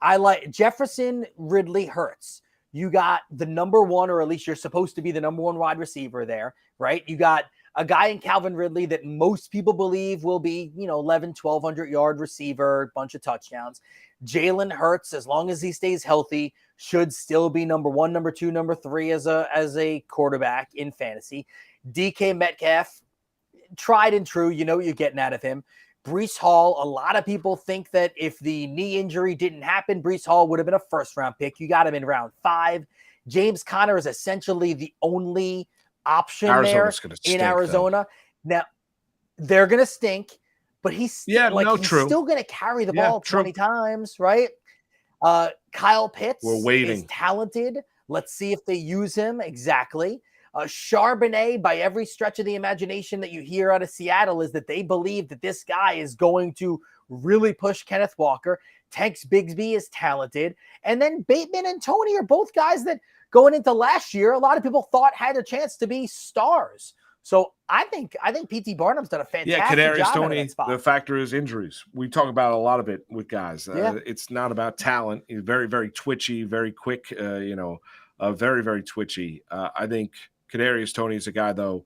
I like Jefferson, Ridley, Hurts. You got the number 1, or at least you're supposed to be the number 1 wide receiver there, right? You got a guy in Calvin Ridley that most people believe will be, 1,200 yard receiver, bunch of touchdowns. Jalen Hurts, as long as he stays healthy, should still be number 1, number 2, number 3 as a quarterback in fantasy. DK Metcalf, tried and true. You know what you're getting out of him. Breece Hall, a lot of people think that if the knee injury didn't happen, Breece Hall would have been a first-round pick. You got him in round 5. James Conner is essentially the only option Arizona's there gonna in stink, Arizona. Now, they're going to stink, but he's true. still going to carry the Yeah, ball true. 20 times, right? Kyle Pitts We're waiting. is talented. Let's see if they use him exactly. Charbonnet, by every stretch of the imagination that you hear out of Seattle, is that they believe that this guy is going to really push Kenneth Walker. Tex Bigsby is talented. And then Bateman and Tony are both guys that going into last year, a lot of people thought had a chance to be stars. So I think P.T. Barnum's done a fantastic Kadarius job Toney, at that spot. the factor is injuries. We talk about a lot of it with guys. It's not about talent. He's very, very twitchy, very quick, very, very twitchy. I think Kadarius Toney is a guy, though,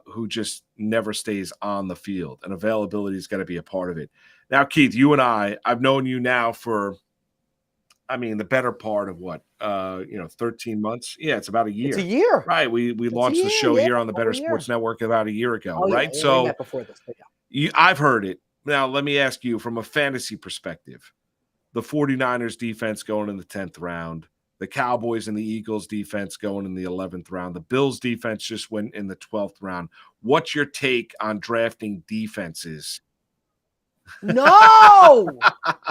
who just never stays on the field, and availability is going to be a part of it. Now, Keith, you and I've known you now for, the better part of what, 13 months? Yeah, it's about a year. It's a year. Right. We launched the show here on the Better Sports Network about a year ago, right? Yeah, so we met before this, but I've heard it. Now, let me ask you from a fantasy perspective, the 49ers defense going in the 10th round, the Cowboys and the Eagles defense going in the 11th round, the Bills defense just went in the 12th round. What's your take on drafting defenses? No,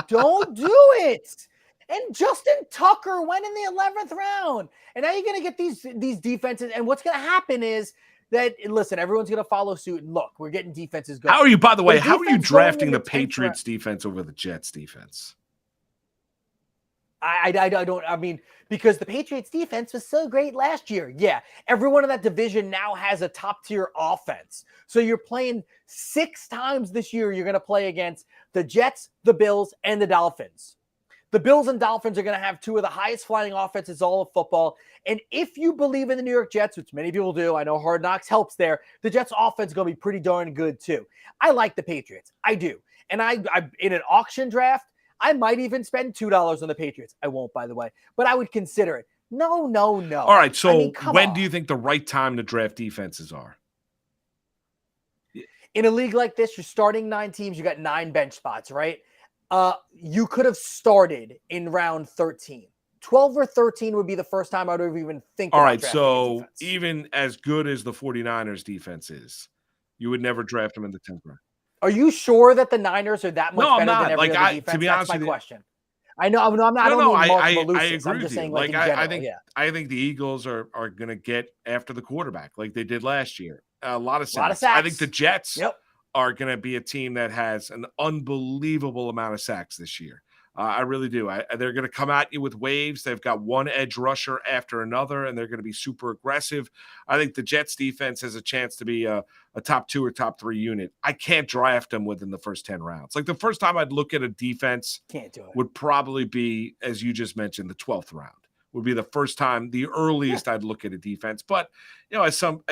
don't do it. And Justin Tucker went in the 11th round. And now you're going to get these defenses. And what's going to happen is that, listen, everyone's going to follow suit. And look, we're getting defenses going. How are you, by the way, how are you drafting the 10th Patriots defense over the Jets defense? I don't, because the Patriots defense was so great last year. Yeah. Everyone in that division now has a top tier offense. So you're playing 6 times this year. You're going to play against the Jets, the Bills, and the Dolphins. The Bills and Dolphins are going to have 2 of the highest flying offenses all of football. And if you believe in the New York Jets, which many people do, I know Hard Knocks helps there, the Jets offense is going to be pretty darn good too. I like the Patriots. I do. And I in an auction draft, I might even spend $2 on the Patriots. I won't, by the way, but I would consider it. No. All right. So when do you think the right time to draft defenses are? In a league like this, you're starting 9 teams. You got 9 bench spots, right? You could have started in round 13. 12 or 13 would be the first time I would even think about drafting. All right, so even as good as the 49ers defense is, you would never draft them in the 10th round. Are you sure that the Niners are that much better than every other defense? To be honest, that's my question. I know. I'm not. I don't mean Marc Malusis. I agree I'm just with saying, you. like in general, I think the Eagles are going to get after the quarterback like they did last year. A lot of sacks. I think the Jets are going to be a team that has an unbelievable amount of sacks this year. I really do. They're going to come at you with waves. They've got one edge rusher after another, and they're going to be super aggressive. I think the Jets defense has a chance to be a top 2 or top 3 unit. I can't draft them within the first 10 rounds. Like the first time I'd look at a defense would probably be, as you just mentioned, the 12th round would be the first time, the earliest I'd look at a defense. But, as some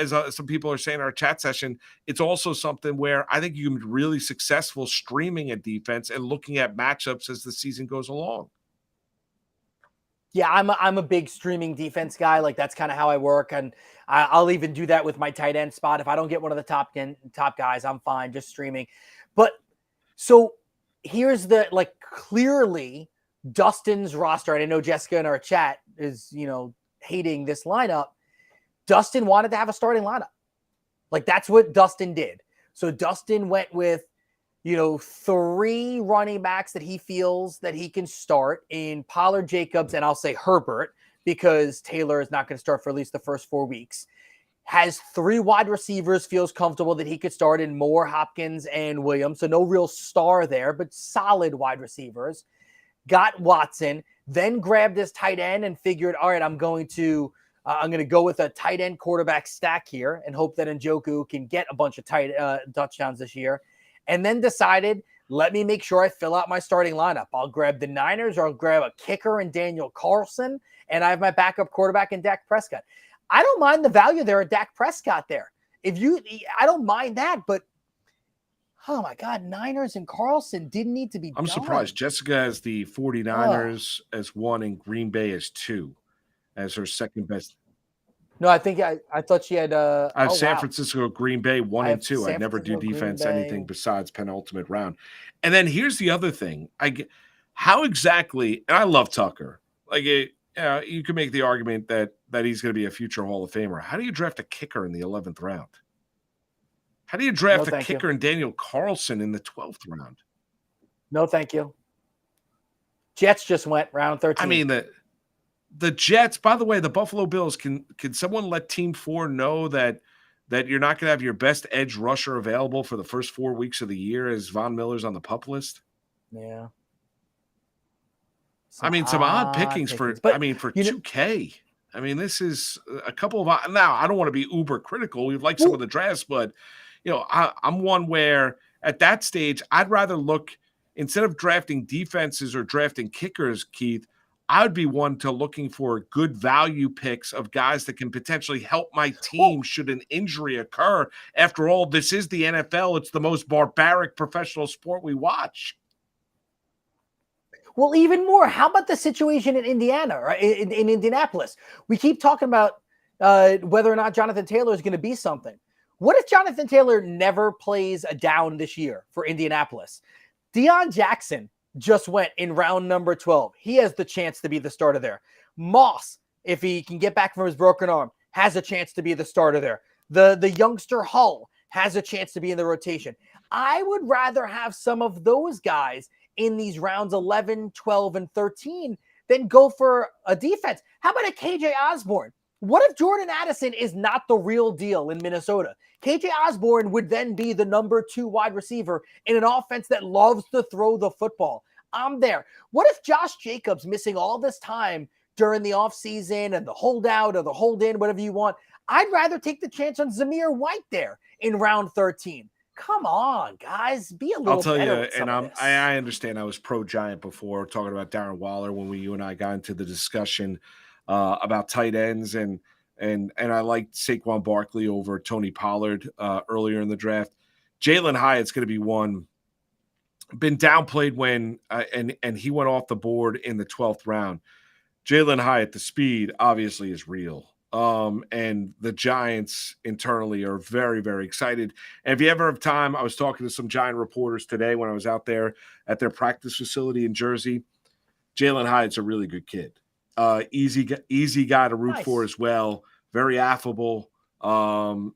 people are saying in our chat session, it's also something where I think you can be really successful streaming a defense and looking at matchups as the season goes along. Yeah, I'm a big streaming defense guy. Like that's kind of how I work. And I'll even do that with my tight end spot. If I don't get one of the top guys, I'm fine just streaming. But so here's the, clearly Dustin's roster. And I know Jessica in our chat is, hating this lineup. Dustin wanted to have a starting lineup. Like that's what Dustin did. So Dustin went with, 3 running backs that he feels that he can start in Pollard, Jacobs, and I'll say Herbert because Taylor is not going to start for at least the first 4 weeks. Has 3 wide receivers, feels comfortable that he could start in Moore, Hopkins, and Williams. So no real star there, but solid wide receivers. Got Watson, then grabbed his tight end and figured, all right, I'm going to go with a tight end quarterback stack here and hope that Njoku can get a bunch of touchdowns this year. And then decided, let me make sure I fill out my starting lineup. I'll grab the Niners or I'll grab a kicker and Daniel Carlson, and I have my backup quarterback in Dak Prescott. I don't mind the value there at Dak Prescott there. I don't mind that, but oh my God, Niners and Carlson didn't need to be I'm done. surprised. Jessica has the 49ers as 1 and Green Bay as 2 as her second best. No, I think I thought she had. I have Oh, San wow. Francisco, Green Bay 1 I and have 2. I'd San never do Francisco, Green defense Bay. anything besides penultimate round. And then here's the other thing. How exactly, and I love Tucker. Like you can make the argument that he's going to be a future Hall of Famer. How do you draft a kicker in the 11th round? How do you draft No, a thank you. kicker in Daniel Carlson in the 12th round? No, thank you. Jets just went round 13. I mean, the Jets, by the way, the Buffalo Bills, can someone let Team 4 know that you're not going to have your best edge rusher available for the first 4 weeks of the year as Von Miller's on the PUP list? Yeah. Some odd pickings for 2K. I mean, this is a couple of, now I don't want to be uber critical. We've liked some of the drafts, but I'm one where at that stage, I'd rather look, instead of drafting defenses or drafting kickers, Keith, I would be one to looking for good value picks of guys that can potentially help my team should an injury occur. After all, this is the NFL. It's the most barbaric professional sport we watch. Well, even more, how about the situation in Indiana, right? In Indianapolis? We keep talking about whether or not Jonathan Taylor is going to be something. What if Jonathan Taylor never plays a down this year for Indianapolis? Deion Jackson just went in round number 12. He has the chance to be the starter there. Moss, if he can get back from his broken arm, has a chance to be the starter there. The youngster Hull has a chance to be in the rotation. I would rather have some of those guys in these rounds 11, 12, and 13 than go for a defense. How about a KJ Osborne? What if Jordan Addison is not the real deal in Minnesota? KJ Osborne would then be the number 2 wide receiver in an offense that loves to throw the football. I'm there. What if Josh Jacobs, missing all this time during the offseason and the holdout or the hold in, whatever you want, I'd rather take the chance on Zamir White there in round 13. Come on, guys. Be a little I'll tell better. You, and I understand I was pro Giant before, talking about Darren Waller when you and I got into the discussion about tight ends, and I liked Saquon Barkley over Tony Pollard earlier in the draft. Jalen Hyatt's going to be one, been downplayed when and he went off the board in the 12th round. Jalen Hyatt, the speed obviously is real. And the Giants internally are very, very excited. And if you ever have time, I was talking to some Giant reporters today when I was out there at their practice facility in Jersey. Jalen Hyatt's a really good kid. Easy guy to root for as well. Very affable. Doesn't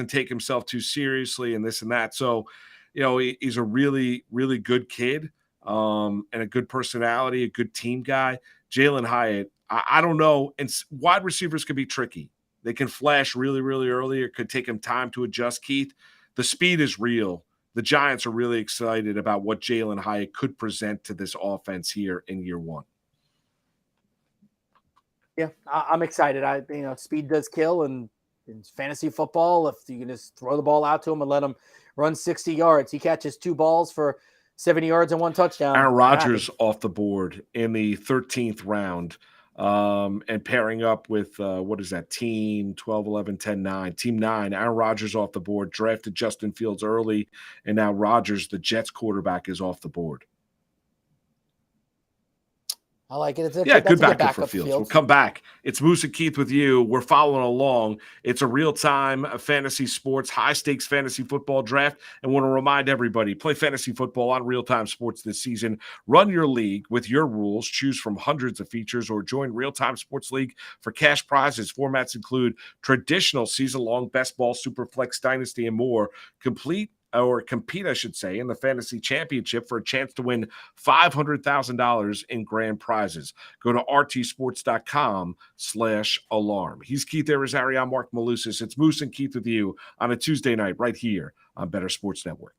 take himself too seriously and this and that. So, he's a really, really good kid, and a good personality, a good team guy. Jalen Hyatt, I don't know. And wide receivers can be tricky. They can flash really, really early. It could take them time to adjust, Keith. The speed is real. The Giants are really excited about what Jalen Hyatt could present to this offense here in year one. Yeah, I'm excited. Speed does kill, and in fantasy football, if you can just throw the ball out to him and let him run 60 yards, he catches 2 balls for 70 yards and 1 touchdown. Aaron Rodgers off the board in the 13th round. And pairing up with, team 12, 11, 10, 9, team 9, Aaron Rodgers off the board, drafted Justin Fields early, and now Rodgers, the Jets quarterback, is off the board. I like it. Good backup for Fields. We'll come back. It's Moose and Keith with you. We're following along. It's a real-time fantasy sports, high-stakes fantasy football draft. And want to remind everybody, play fantasy football on real-time sports this season. Run your league with your rules. Choose from hundreds of features or join Real-Time Sports League for cash prizes. Formats include traditional season-long best ball, Superflex, Dynasty, and more. Compete, I should say, in the fantasy championship for a chance to win $500,000 in grand prizes. Go to rtsports.com/alarm. He's Keith Irizarry. I'm Marc Malusis. It's Moose and Keith with you on a Tuesday night right here on Better Sports Network.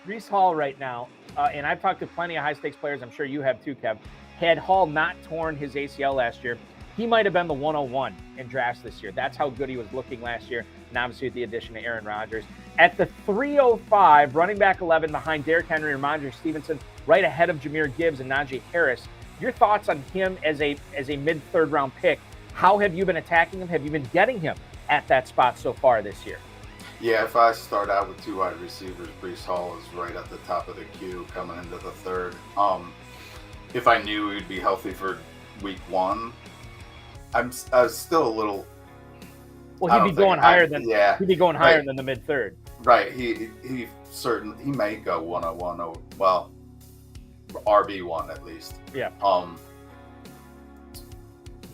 Breece Hall right now, and I've talked to plenty of high-stakes players. I'm sure you have too, Kev. Had Hall not torn his ACL last year, he might have been the 101 in drafts this year. That's how good he was looking last year, and obviously with the addition of Aaron Rodgers. At the 305, running back 11 behind Derrick Henry and Ramondre Stevenson, right ahead of Jahmyr Gibbs and Najee Harris. Your thoughts on him as a mid-third round pick? How have you been attacking him? Have you been getting him at that spot so far this year? Yeah, if I start out with 2 wide receivers, Breece Hall is right at the top of the queue coming into the third. if I knew he'd be healthy for week 1, I was still a little. Well, he'd be going higher than right. than the mid third. Right. He may go 101. Well, RB1 at least. Yeah.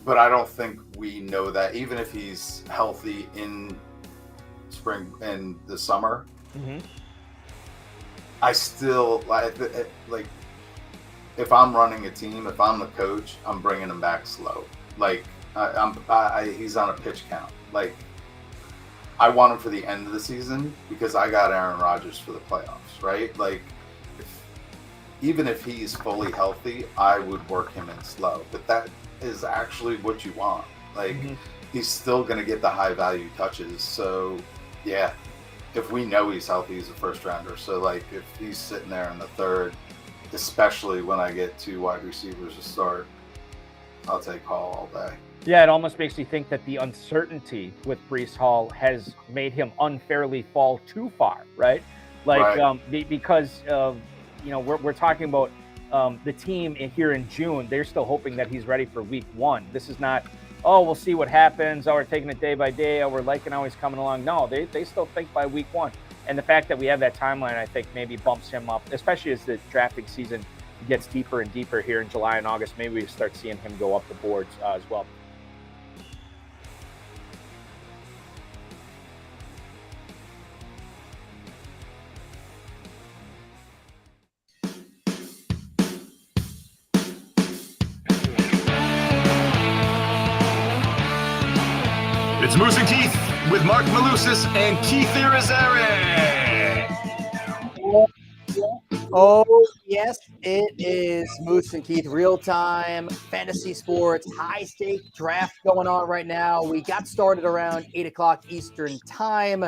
But I don't think we know that, even if he's healthy in spring and the summer. Mm-hmm. I still like if I'm running a team, if I'm the coach, I'm bringing him back slow. Like he's on a pitch count. Like I want him for the end of the season because I got Aaron Rodgers for the playoffs, right? Like even if he's fully healthy, I would work him in slow. But that is actually what you want. Like he's still going to get the high value touches. So yeah, if we know he's healthy, he's a first rounder. So like if he's sitting there in the third, especially when I get 2 wide receivers to start, I'll take Hall all day. Yeah, it almost makes me think that the uncertainty with Breece Hall has made him unfairly fall too far, right? Like because we're talking about the team here in June. They're still hoping that he's ready for week 1. This is not, oh, we'll see what happens. Oh, we're taking it day by day. Oh, we're liking how he's coming along. No, they still think by week 1. And the fact that we have that timeline, I think, maybe bumps him up, especially as the drafting season gets deeper and deeper here in July and August. Maybe we start seeing him go up the boards as well. It's Moose and Keith with Marc Malusis and Keith Irizarry. Oh, yes, it is Moose and Keith, real-time fantasy sports, high-stake draft going on right now. We got started around 8 o'clock Eastern time.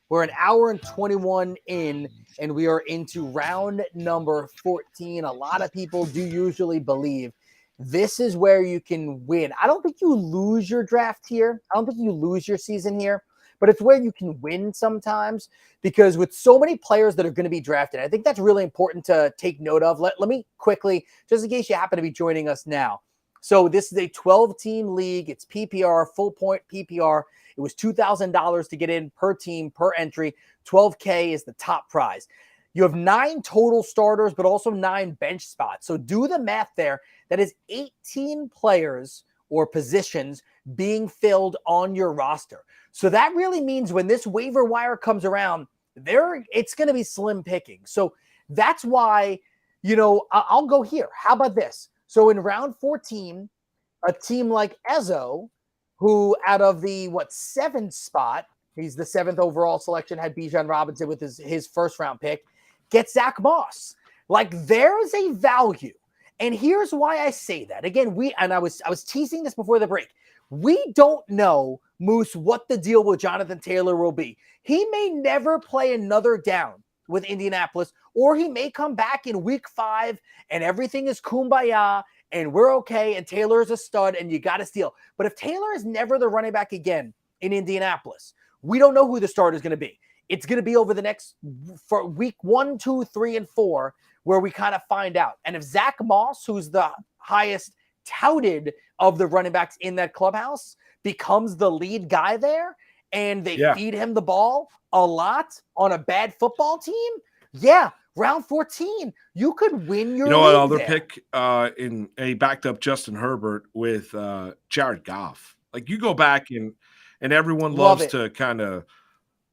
We're an hour and 21 in, and we are into round number 14. A lot of people do usually believe this is where you can win. I don't think you lose your draft here. I don't think you lose your season here, but it's where you can win sometimes because with so many players that are going to be drafted, I think that's really important to take note of. Let me quickly, just in case you happen to be joining us now. So this is a 12-team league. It's PPR, full point PPR. It was $2,000 to get in per team, per entry. $12K is the top prize. You have 9 total starters, but also 9 bench spots. So do the math there. That is 18 players or positions being filled on your roster. So that really means when this waiver wire comes around, it's going to be slim picking. So that's why, I'll go here. How about this? So in round 14, a team like Ezzo, who out of the 7th spot, he's the 7th overall selection, had Bijan Robinson with his first round pick, gets Zach Moss. Like there's a value. And here's why I say that. Again, I was teasing this before the break. We don't know, Moose, what the deal with Jonathan Taylor will be. He may never play another down with Indianapolis, or he may come back in week 5 and everything is kumbaya and we're okay and Taylor is a stud and you got to steal. But if Taylor is never the running back again in Indianapolis, we don't know who the starter is going to be. It's going to be over the next for week 1, 2, 3, and 4 where we kind of find out. And if Zach Moss, who's the highest touted of the running backs in that clubhouse, becomes the lead guy there and they feed him the ball a lot on a bad football team, round 14, you could win your other there. pick and he backed up Justin Herbert with Jared Goff. Like you go back and everyone loves to kind of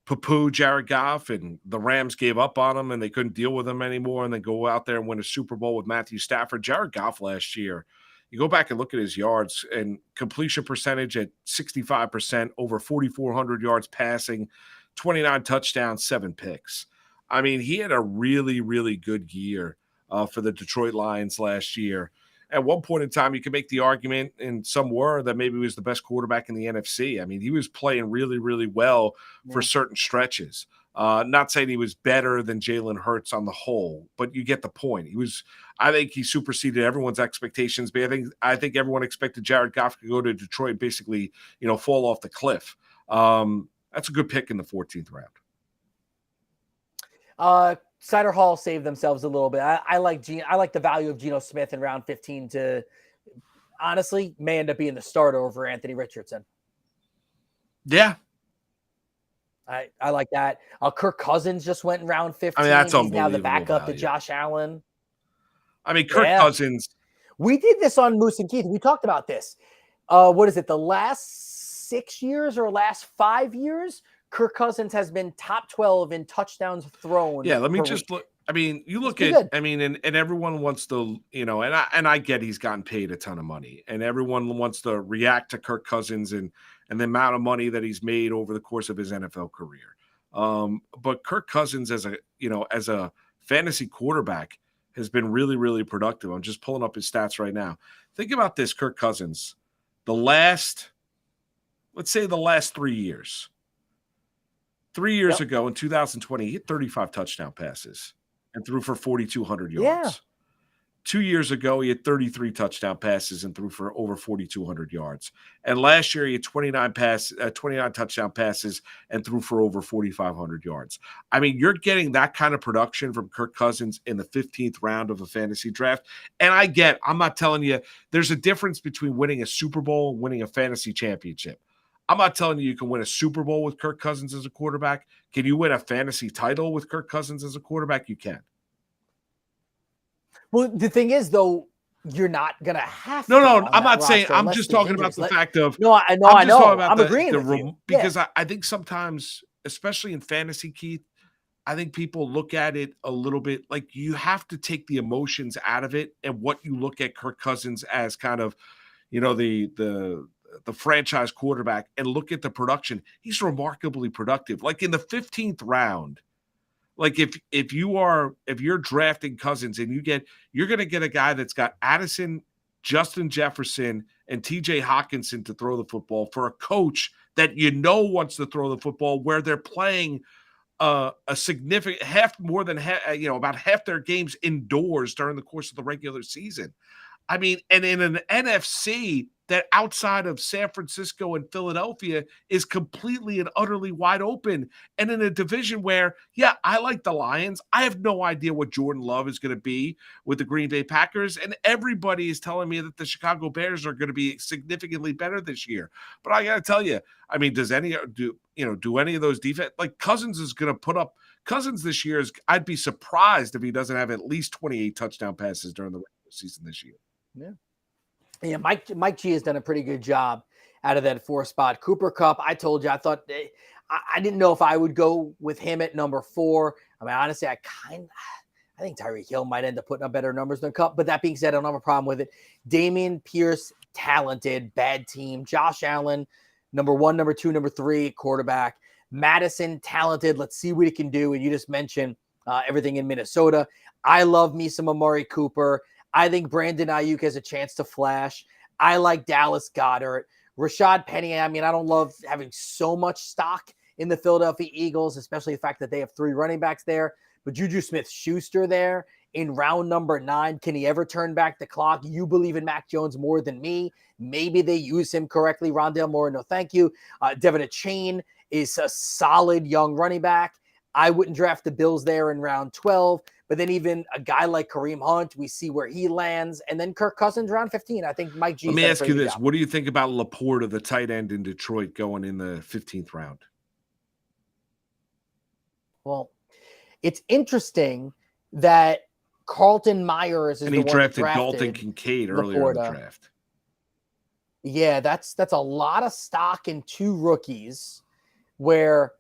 poo-poo Jared Goff, and the Rams gave up on him and they couldn't deal with him anymore, and they go out there and win a Super Bowl with Matthew Stafford. Jared Goff last year, you go back and look at his yards and completion percentage at 65%, over 4,400 yards passing, 29 touchdowns, 7 picks. I mean, he had a really, really good year for the Detroit Lions last year. At one point in time, you can make the argument, and some were, that maybe he was the best quarterback in the NFC. I mean, he was playing really, really well for certain stretches. Not saying he was better than Jalen Hurts on the whole, but you get the point. I think he superseded everyone's expectations. But I think everyone expected Jared Goff to go to Detroit and basically, fall off the cliff. That's a good pick in the 14th round. Cider Hall saved themselves a little bit. I like the value of Geno Smith in round 15 to honestly may end up being the starter over Anthony Richardson. Yeah. I like that. Kirk Cousins just went in round 15. I mean, that's He's now the unbelievable backup to value. Josh Allen. I mean, Kirk Cousins. We did this on Moose and Keith. We talked about this. What is it? The last 6 years or last 5 years, Kirk Cousins has been top 12 in touchdowns thrown. Yeah, let me just look. I mean, you look at, I mean, and everyone wants to, you know, and I get he's gotten paid a ton of money, and everyone wants to react to Kirk Cousins and the amount of money that he's made over the course of his NFL career. But Kirk Cousins as a fantasy quarterback has been really, really productive. I'm just pulling up his stats right now. Think about this, Kirk Cousins. Let's say the last 3 years. 3 years ago in 2020, he hit 35 touchdown passes and threw for 4,200 yards. Yeah. 2 years ago, he had 33 touchdown passes and threw for over 4,200 yards. And last year, he had 29 touchdown passes and threw for over 4,500 yards. I mean, you're getting that kind of production from Kirk Cousins in the 15th round of a fantasy draft. And I'm not telling you, there's a difference between winning a Super Bowl and winning a fantasy championship. I'm not telling you can win a Super Bowl with Kirk Cousins as a quarterback. Can you win a fantasy title with Kirk Cousins as a quarterback? You can. Well, the thing is, though, you're not gonna have to. No, I'm not saying. I'm just talking about the fact of. I know. I'm agreeing with you. Because I think sometimes, especially in fantasy, Keith, I think people look at it a little bit like you have to take the emotions out of it and what you look at Kirk Cousins as kind of, you know, the franchise quarterback and look at the production. He's remarkably productive. Like in the 15th round, like if you're drafting Cousins and you're going to get a guy that's got Addison, Justin Jefferson, and TJ Hawkinson to throw the football for a coach that wants to throw the football, where they're playing a significant about half their games indoors during the course of the regular season. I mean, and in an NFC that outside of San Francisco and Philadelphia is completely and utterly wide open, and in a division where, I like the Lions. I have no idea what Jordan Love is going to be with the Green Bay Packers, and everybody is telling me that the Chicago Bears are going to be significantly better this year. But I got to tell you, I mean, do any of those defense, like Cousins is going to put up Cousins this year? I'd be surprised if he doesn't have at least 28 touchdown passes during the regular season this year. Yeah, Mike G has done a pretty good job out of that 4 spot. Cooper Kupp, I told you, I thought I didn't know if I would go with him at number 4. I mean, honestly, I think Tyreek Hill might end up putting up better numbers than Kupp. But that being said, I don't have a problem with it. Dameon Pierce, talented, bad team. Josh Allen, number 1, number 2, number 3 quarterback. Madison, talented. Let's see what he can do. And you just mentioned everything in Minnesota. I love me some Amari Cooper. I think Brandon Ayuk has a chance to flash. I like Dallas Goedert. Rashad Penny, I mean, I don't love having so much stock in the Philadelphia Eagles, especially the fact that they have 3 running backs there. But Juju Smith-Schuster there in round number 9, can he ever turn back the clock? You believe in Mac Jones more than me. Maybe they use him correctly. Rondale Moore, no thank you. Devin Achane is a solid young running back. I wouldn't draft the Bills there in round 12. But then even a guy like Kareem Hunt, we see where he lands. And then Kirk Cousins around 15. I think Mike G. Let me ask you this. What do you think about Laporta, the tight end in Detroit, going in the 15th round? Well, it's interesting that Carlton Myers is and he drafted Dalton Kincaid earlier in the draft. Yeah, that's a lot of stock in 2 rookies where,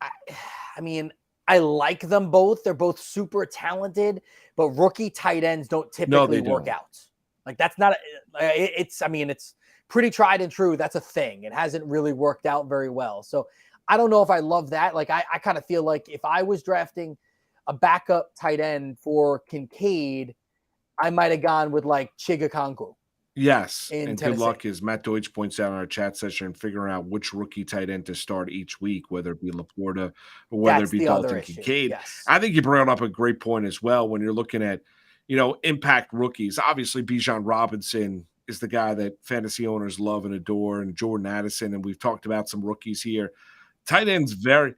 I mean, I like them both. They're both super talented, but rookie tight ends don't typically work out. Like that's not, it's pretty tried and true. That's a thing. It hasn't really worked out very well. So I don't know if I love that. Like I kind of feel like if I was drafting a backup tight end for Kincaid, I might've gone with like Chigakonku. Yes, and Tennessee. Good luck, as Matt Deutsch points out in our chat session, figuring out which rookie tight end to start each week, whether it be Laporta or whether it be Dalton Kincaid. Yes. I think you brought up a great point as well when you're looking at, impact rookies. Obviously, Bijan Robinson is the guy that fantasy owners love and adore, and Jordan Addison, and we've talked about some rookies here. Tight end's very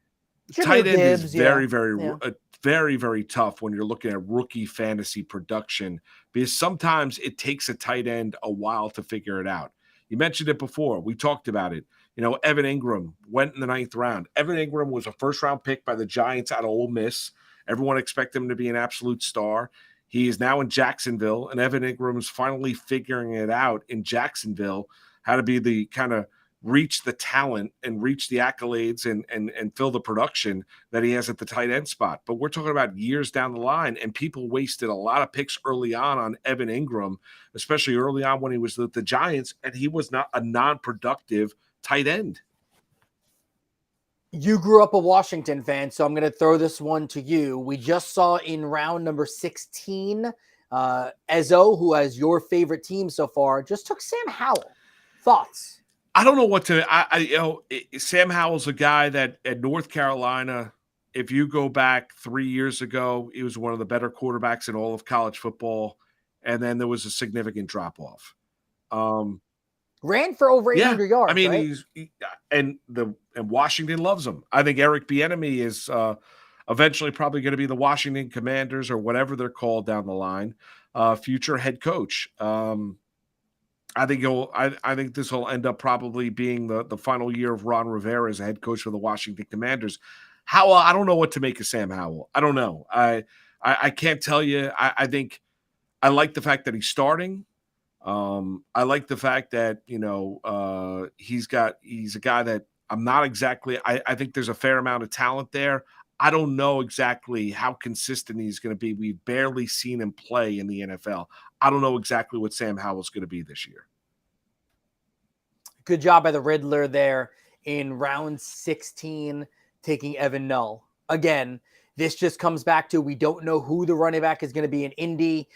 very, very tough when you're looking at rookie fantasy production, because sometimes it takes a tight end a while to figure it out. You mentioned it before. We talked about it. Evan Ingram went in the 9th round. Evan Ingram was a first-round pick by the Giants out of Ole Miss. Everyone expected him to be an absolute star. He is now in Jacksonville, and Evan Ingram is finally figuring it out in Jacksonville, how to be the kind of reach the talent and reach the accolades and fill the production that he has at the tight end spot. But we're talking about years down the line, and people wasted a lot of picks early on Evan Ingram, especially early on when he was with the Giants, and he was not a non-productive tight end. You grew up a Washington fan, so I'm going to throw this one to you. We just saw in round number 16, Ezzo, who has your favorite team so far, just took Sam Howell. Thoughts? I don't know what to. Sam Howell's a guy that at North Carolina, if you go back 3 years ago, he was one of the better quarterbacks in all of college football, and then there was a significant drop off. Ran for over 800 yards. I mean, right? and Washington loves him. I think Eric Bieniemy is eventually probably going to be the Washington Commanders or whatever they're called down the line, future head coach. I think this will end up probably being the final year of Ron Rivera as a head coach for the Washington Commanders. Howell, I don't know what to make of Sam Howell. I don't know. I can't tell you. I think I like the fact that he's starting. I like the fact that he's a guy that I'm not exactly. I think there's a fair amount of talent there. I don't know exactly how consistent he's going to be. We've barely seen him play in the NFL. I don't know exactly what Sam Howell's going to be this year. Good job by the Riddler there in round 16, taking Evan Null. Again, this just comes back to we don't know who the running back is going to be in Indy,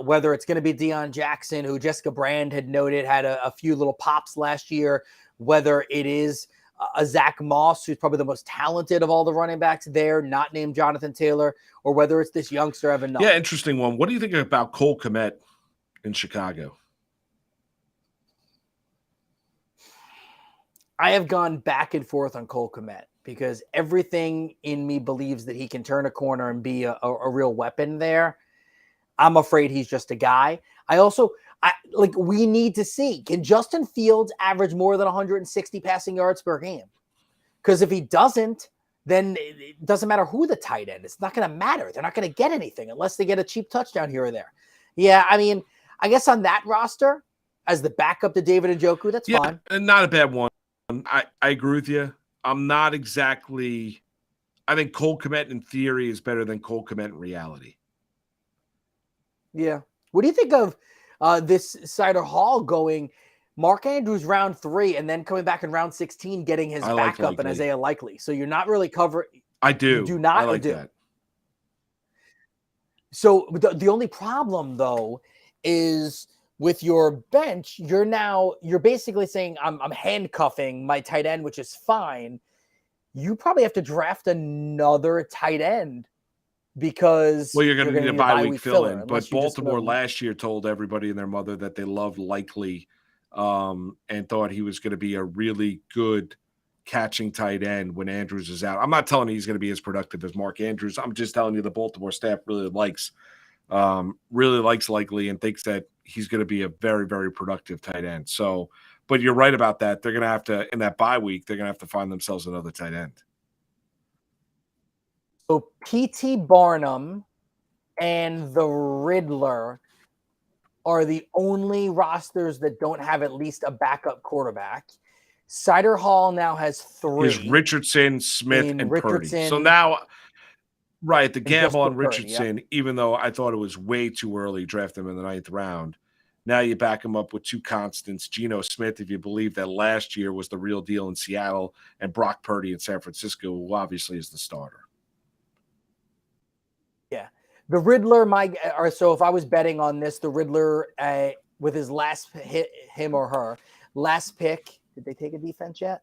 whether it's going to be Deion Jackson, who Jessica Brand had noted had a few little pops last year, whether it is a Zach Moss, who's probably the most talented of all the running backs there, not named Jonathan Taylor, or whether it's this youngster Evan Null. Yeah, interesting one. What do you think about Cole Kmet in Chicago? I have gone back and forth on Cole Kmet because everything in me believes that he can turn a corner and be a real weapon there. I'm afraid he's just a guy. We need to see, can Justin Fields average more than 160 passing yards per game? Because if he doesn't, then it doesn't matter who the tight end is. It's not going to matter. They're not going to get anything unless they get a cheap touchdown here or there. Yeah, I mean, I guess on that roster, as the backup to David Njoku, that's fine. Not a bad one. I agree with you. I'm not exactly – I think Cole Kmet in theory is better than Cole Kmet in reality. Yeah. What do you think of this Cider Hall going Mark Andrews round 3 and then coming back in round 16 getting his backup and Isaiah Likely? So you're not really covering – I do. You do not I like do. That. So the only problem, though, is – with your bench, you're basically saying I'm handcuffing my tight end, which is fine. You probably have to draft another tight end because you're going to need a bye week fill-in. But Baltimore last year told everybody and their mother that they loved Likely and thought he was going to be a really good catching tight end when Andrews is out. I'm not telling you he's going to be as productive as Mark Andrews. I'm just telling you the Baltimore staff really likes Likely and thinks that he's going to be a very, very productive tight end. So, but you're right about that. They're going to have to, in that bye week, they're going to have to find themselves another tight end. So P.T. Barnum and the Riddler are the only rosters that don't have at least a backup quarterback. Cider Hall now has 3. He's Richardson, Smith, and Purdy. So now... Right, the gamble on Richardson, even though I thought it was way too early to draft him in the 9th round, now you back him up with 2 constants, Geno Smith, if you believe that last year was the real deal in Seattle, and Brock Purdy in San Francisco, who obviously is the starter. Yeah. The Riddler, so if I was betting on this, the Riddler, with his last hit, him or her, last pick, did they take a defense yet?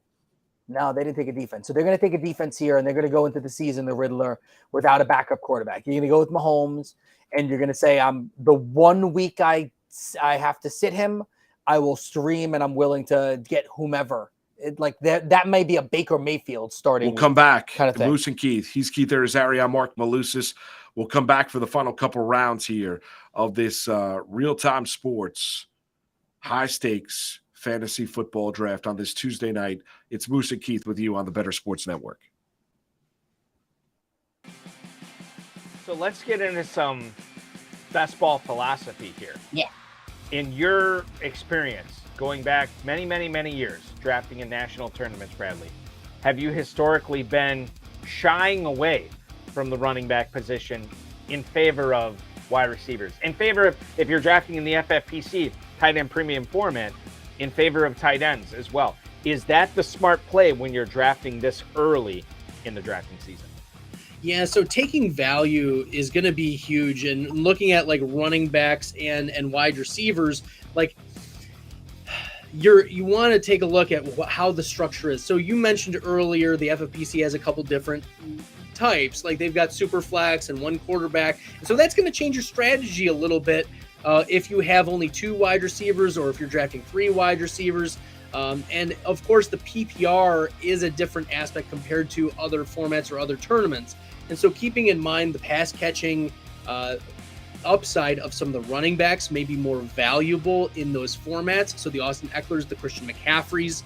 No, they didn't take a defense. So they're going to take a defense here, and they're going to go into the season, the Riddler, without a backup quarterback. You're going to go with Mahomes, and you're going to say, the 1 week I have to sit him, I will stream, and I'm willing to get whomever like that may be a Baker Mayfield starting. We'll come back. kind of thing. Moose and Keith. He's Keith Irizarry. I'm Marc Malusis. We'll come back for the final couple rounds here of this real-time sports, high-stakes fantasy football draft on this Tuesday night. It's Moose and Keith with you on the Better Sports Network. So let's get into some best ball philosophy here. Yeah. In your experience, going back many, many, many years, drafting in national tournaments, Bradley, have you historically been shying away from the running back position in favor of wide receivers? In favor of, if you're drafting in the FFPC tight end premium format, in favor of tight ends as well. Is that the smart play when you're drafting this early in the drafting season? Yeah, so taking value is going to be huge, and looking at like running backs and wide receivers, like you want to take a look at how the structure is. So you mentioned earlier the FFPC has a couple different types, like they've got super flex and one quarterback, and so that's going to change your strategy a little bit if you have only 2 wide receivers or if you're drafting 3 wide receivers. And of course, the PPR is a different aspect compared to other formats or other tournaments. And so keeping in mind the pass catching upside of some of the running backs may be more valuable in those formats. So the Austin Ecklers, the Christian McCaffreys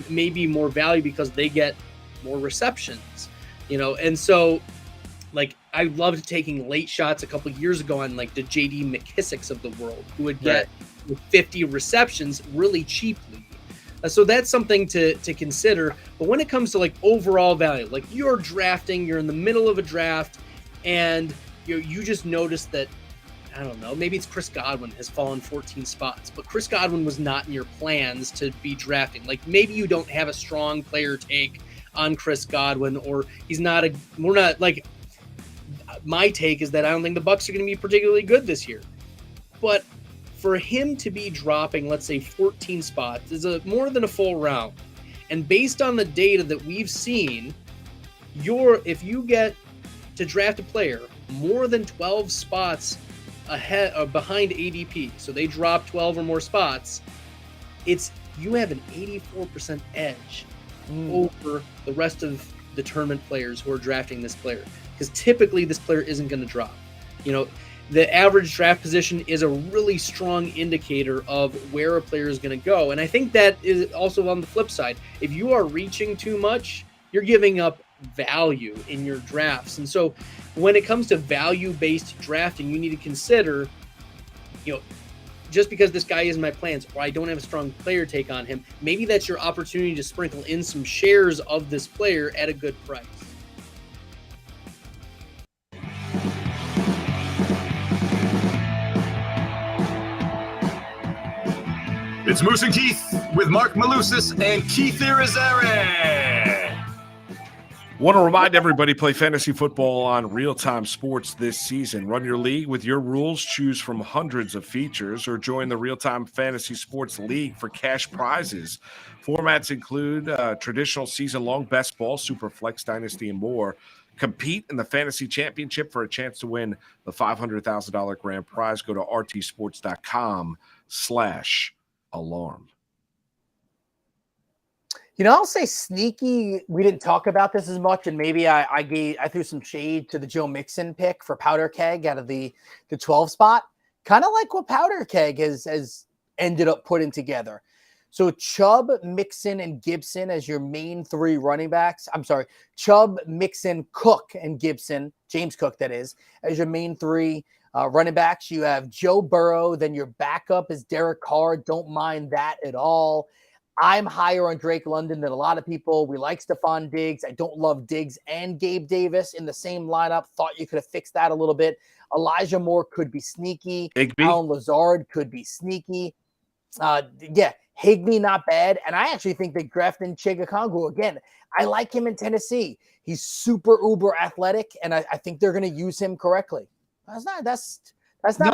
may be more value because they get more receptions, and so like I loved taking late shots a couple years ago on like the JD McKissicks of the world, who would get 50 receptions really cheaply. So that's something to consider. But when it comes to like overall value, like you're in the middle of a draft, and you just noticed that, I don't know, maybe it's Chris Godwin has fallen 14 spots, but Chris Godwin was not in your plans to be drafting. Like maybe you don't have a strong player take on Chris Godwin, or my take is that I don't think the Bucs are going to be particularly good this year. But for him to be dropping, let's say 14 spots, is more than a full round. And based on the data that we've seen, if you get to draft a player more than 12 spots ahead or behind ADP, so they drop 12 or more spots, you have an 84% edge over the rest of the tournament players who are drafting this player. Because typically this player isn't going to drop. The average draft position is a really strong indicator of where a player is going to go. And I think that is also on the flip side. If you are reaching too much, you're giving up value in your drafts. And so when it comes to value-based drafting, you need to consider, just because this guy is in my plans or I don't have a strong player take on him, maybe that's your opportunity to sprinkle in some shares of this player at a good price. It's Moose and Keith with Marc Malusis and Keith Irizarry. Want to remind everybody, play fantasy football on RealTime Sports this season. Run your league with your rules, choose from hundreds of features, or join the RealTime Fantasy Sports League for cash prizes. Formats include traditional season-long best ball, super flex, dynasty, and more. Compete in the fantasy championship for a chance to win the $500,000 grand prize. Go to rtsports.com/alarm. I'll say sneaky. We didn't talk about this as much, and maybe I threw some shade to the Joe Mixon pick for Powder Keg out of the 12 spot. Kind of like what Powder Keg has ended up putting together. So Chubb, Mixon, and Gibson as your main 3 running backs. I'm sorry, Chubb, Mixon, Cook, and Gibson, James Cook, that is, as your main 3 running backs. You have Joe Burrow. Then your backup is Derek Carr. Don't mind that at all. I'm higher on Drake London than a lot of people. We like Stephon Diggs. I don't love Diggs and Gabe Davis in the same lineup. Thought you could have fixed that a little bit. Elijah Moore could be sneaky. Higbee. Alan Lazard could be sneaky. Higbee, not bad. And I actually think that drafting Chigakongu, again, I like him in Tennessee. He's super uber athletic, and I think they're going to use him correctly. That's not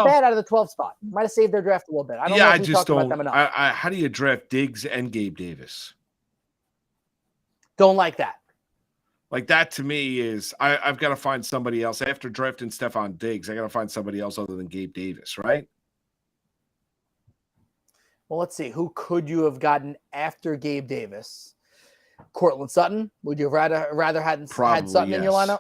bad out of the 12 spot. Might have saved their draft a little bit. I don't know if we talked about them enough. How do you draft Diggs and Gabe Davis? Don't like that. Like that to me is I've got to find somebody else. After drafting Stephon Diggs, I got to find somebody else other than Gabe Davis, right? Well, let's see. Who could you have gotten after Gabe Davis? Cortland Sutton? Would you have rather had Probably, Sutton in your yes. lineup?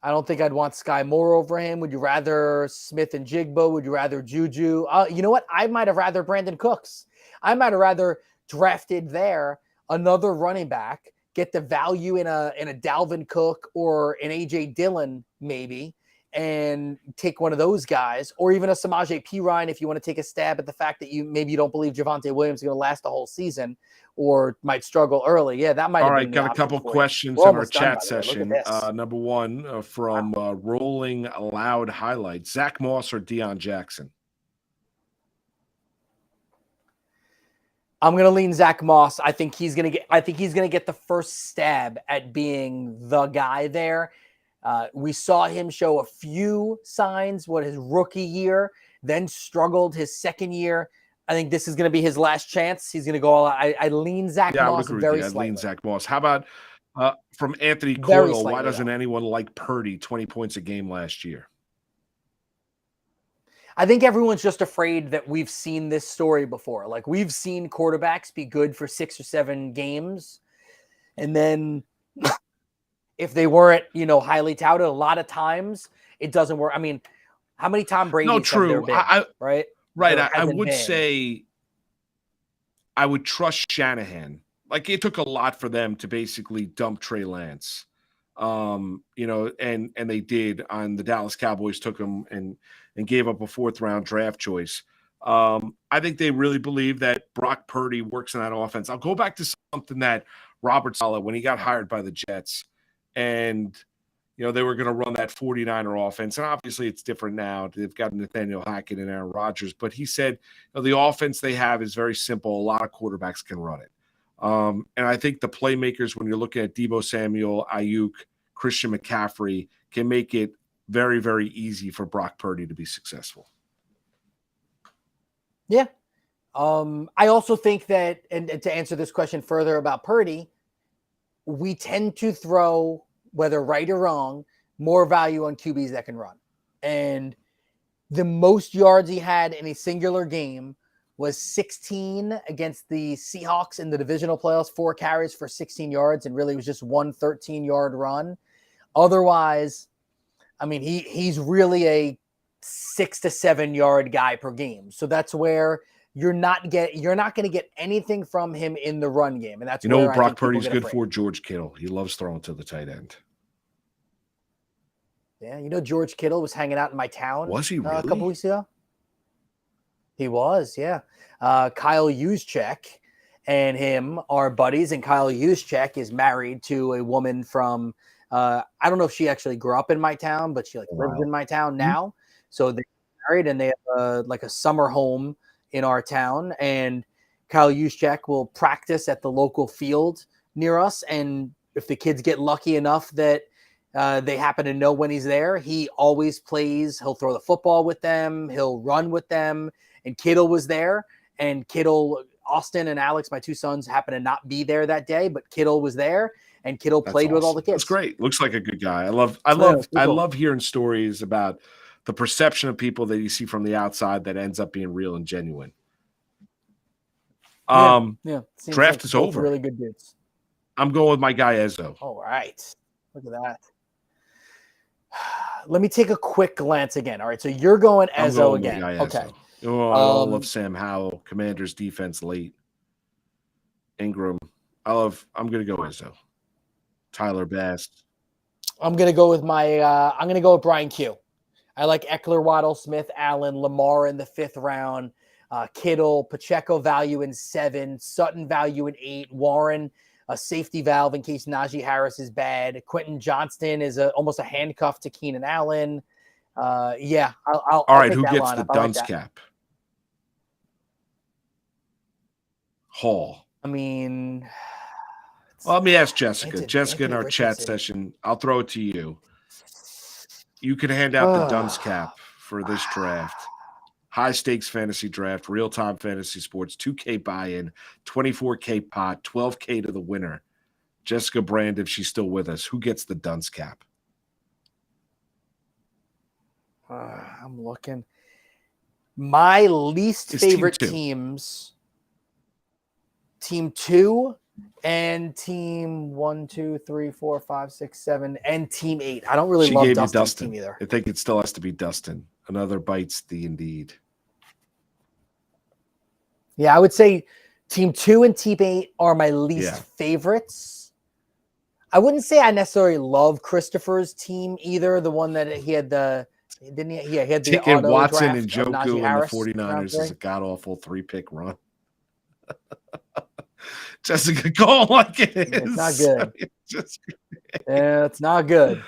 I don't think I'd want Sky Moore over him. Would you rather Smith and Jigba? Would you rather Juju? You know what? I might have rather Brandon Cooks. I might have rather drafted there another running back, get the value in a Dalvin Cook or an AJ Dillon maybe, and take one of those guys, or even a Samaje Perine if you want to take a stab at the fact that you don't believe Javonte Williams is going to last the whole season or might struggle early. Yeah, that might All have right, been the got a option couple for you. questions We're in our almost done, by chat the way. Look session. at this. Number one from Rolling Loud Highlights: Zach Moss or Deion Jackson? I'm gonna lean Zach Moss. I think he's gonna get the first stab at being the guy there. We saw him show a few signs his rookie year, then struggled his second year. I think this is going to be his last chance. He's going to go all out. I lean Zach Yeah, I would Moss agree with very you. I'd lean slightly. Zach Moss. How about from Anthony Very Coyle? Why slightly, doesn't though. anyone like Purdy? 20 points a game last year. I think everyone's just afraid that we've seen this story before. Like, we've seen quarterbacks be good for 6 or 7 games, and then if they weren't, highly touted, a lot of times it doesn't work. I mean, how many Tom Brady's have there been? Right? Right. There I hasn't would been. say I would trust Shanahan. Like, it took a lot for them to basically dump Trey Lance. And they did. On the Dallas Cowboys took him and gave up a 4th-round draft choice. I think they really believe that Brock Purdy works in that offense. I'll go back to something that Robert Saleh, when he got hired by the Jets, and they were going to run that 49er offense. And obviously it's different now. They've got Nathaniel Hackett and Aaron Rodgers. But he said the offense they have is very simple. A lot of quarterbacks can run it. And I think the playmakers, when you're looking at Deebo Samuel, Ayuk, Christian McCaffrey, can make it very, very easy for Brock Purdy to be successful. Yeah. I also think that, and to answer this question further about Purdy, we tend to throw, whether right or wrong, more value on QBs that can run. And the most yards he had in a singular game was 16 against the Seahawks in the divisional playoffs, 4 carries for 16 yards, and really was just one 13-yard run. Otherwise, I mean, he's really a 6 to 7 yard guy per game. So that's where you're not going to get anything from him in the run game. And that's where Brock I think Purdy's good for George Kittle. He loves throwing to the tight end. Yeah, George Kittle was hanging out in my town. Was he really? A couple weeks ago? He was, yeah. Kyle Juszczyk and him are buddies, and Kyle Juszczyk is married to a woman from I don't know if she actually grew up in my town, but she lives in my town now. Mm-hmm. So they're married, and they have a summer home in our town. And Kyle Juszczyk will practice at the local field near us. And if the kids get lucky enough that they happen to know when he's there, he always plays. He'll throw the football with them. He'll run with them. And Kittle was there. And Austin and Alex, my 2 sons, happened to not be there that day, but Kittle was there. And Kittle played with all the kids. That's great. Looks like a good guy. I love hearing stories about the perception of people that you see from the outside that ends up being real and genuine. Draft is over. Really good dudes. I'm going with my guy Ezzo. All right. Look at that. Let me take a quick glance again. All right. So you're going Ezzo again. Okay. Oh, I love Sam Howell. Commanders defense late. Ingram. I'm going to go Ezzo. Tyler Bass. I'm going to go with Brian Q. I like Eckler, Waddle, Smith, Allen, Lamar in the 5th round, Kittle, Pacheco value in 7, Sutton value in 8, Warren, a safety valve in case Najee Harris is bad. Quentin Johnston is almost a handcuff to Keenan Allen. All right, who gets the dunce cap? Hall. I mean... Well, let me ask Jessica. Jessica, in our chat session, I'll throw it to you. You can hand out the dunce cap for this draft. High stakes fantasy draft, real-time fantasy sports, 2K buy-in, 24K pot, 12K to the winner. Jessica Brand, if she's still with us, who gets the dunce cap? I'm looking. My least It's team favorite two. teams, team 2 and team 1, 2, 3, 4, 5, 6, 7, and team 8. I don't really She love gave you Dustin's Dustin. team either. I think it still has to be Dustin. Another bites the indeed. Yeah, I would say team 2 and team 8 are my least Yeah. favorites. I wouldn't say I necessarily love Christopher's team either. The one that he had the didn't he? Yeah, he had the Taking auto Watson draft and of Najee Njoku and the Harris 49ers round is a god-awful 3-pick run. Jessica Cole like it is. It's not good. Just, Yeah, it's not good.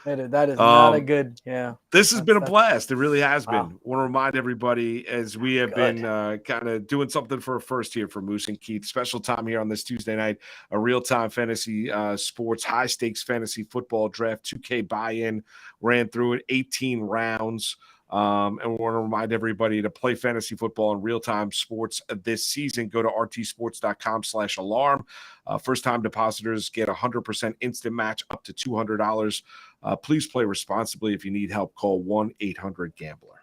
That is not a good. Yeah. This has been a That's- blast. It really has Wow. been. Want to remind everybody, as we have Good. been kind of doing something for a first here for Moose and Keith. Special time here on this Tuesday night, a real-time fantasy sports, high-stakes fantasy football draft, 2K buy-in. Ran through it, 18 rounds. And we want to remind everybody to play fantasy football in real-time sports this season. Go to rtsports.com/alarm. First-time depositors get 100% instant match up to $200. Please play responsibly. If you need help, call 1-800-GAMBLER.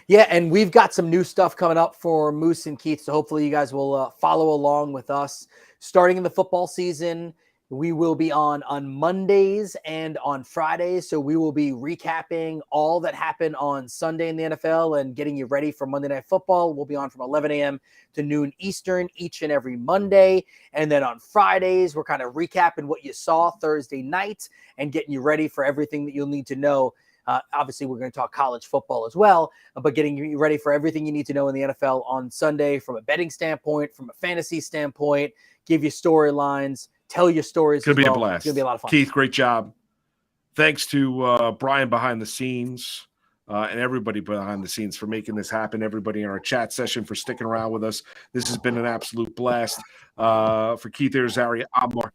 Yeah, and we've got some new stuff coming up for Moose and Keith, so hopefully you guys will follow along with us. Starting in the football season, we will be on Mondays and on Fridays, so we will be recapping all that happened on Sunday in the NFL and getting you ready for Monday Night Football. We'll be on from 11 a.m. to noon Eastern each and every Monday, and then on Fridays, we're kind of recapping what you saw Thursday night and getting you ready for everything that you'll need to know. Obviously, we're going to talk college football as well, but getting you ready for everything you need to know in the NFL on Sunday from a betting standpoint, from a fantasy standpoint, give you storylines, tell your stories. It's going to be well. a blast. It's going to be a lot of fun. Keith, great job. Thanks to Brian behind the scenes and everybody behind the scenes for making this happen. Everybody in our chat session for sticking around with us. This has been an absolute blast. For Keith Irizarry, I'm Mark.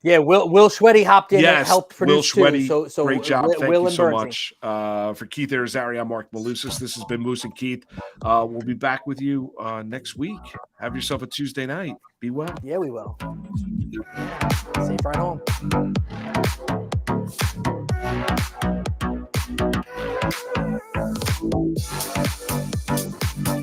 Yeah, Will Schweddy hopped in and helped Will produce Schweddy, too. So great job. Thank Will you and so Bernsey. much. For Keith Irizarry, I'm Marc Malusis. This has been Moose and Keith. We'll be back with you next week. Have yourself a Tuesday night. Be well. Yeah, we will. Safe ride home.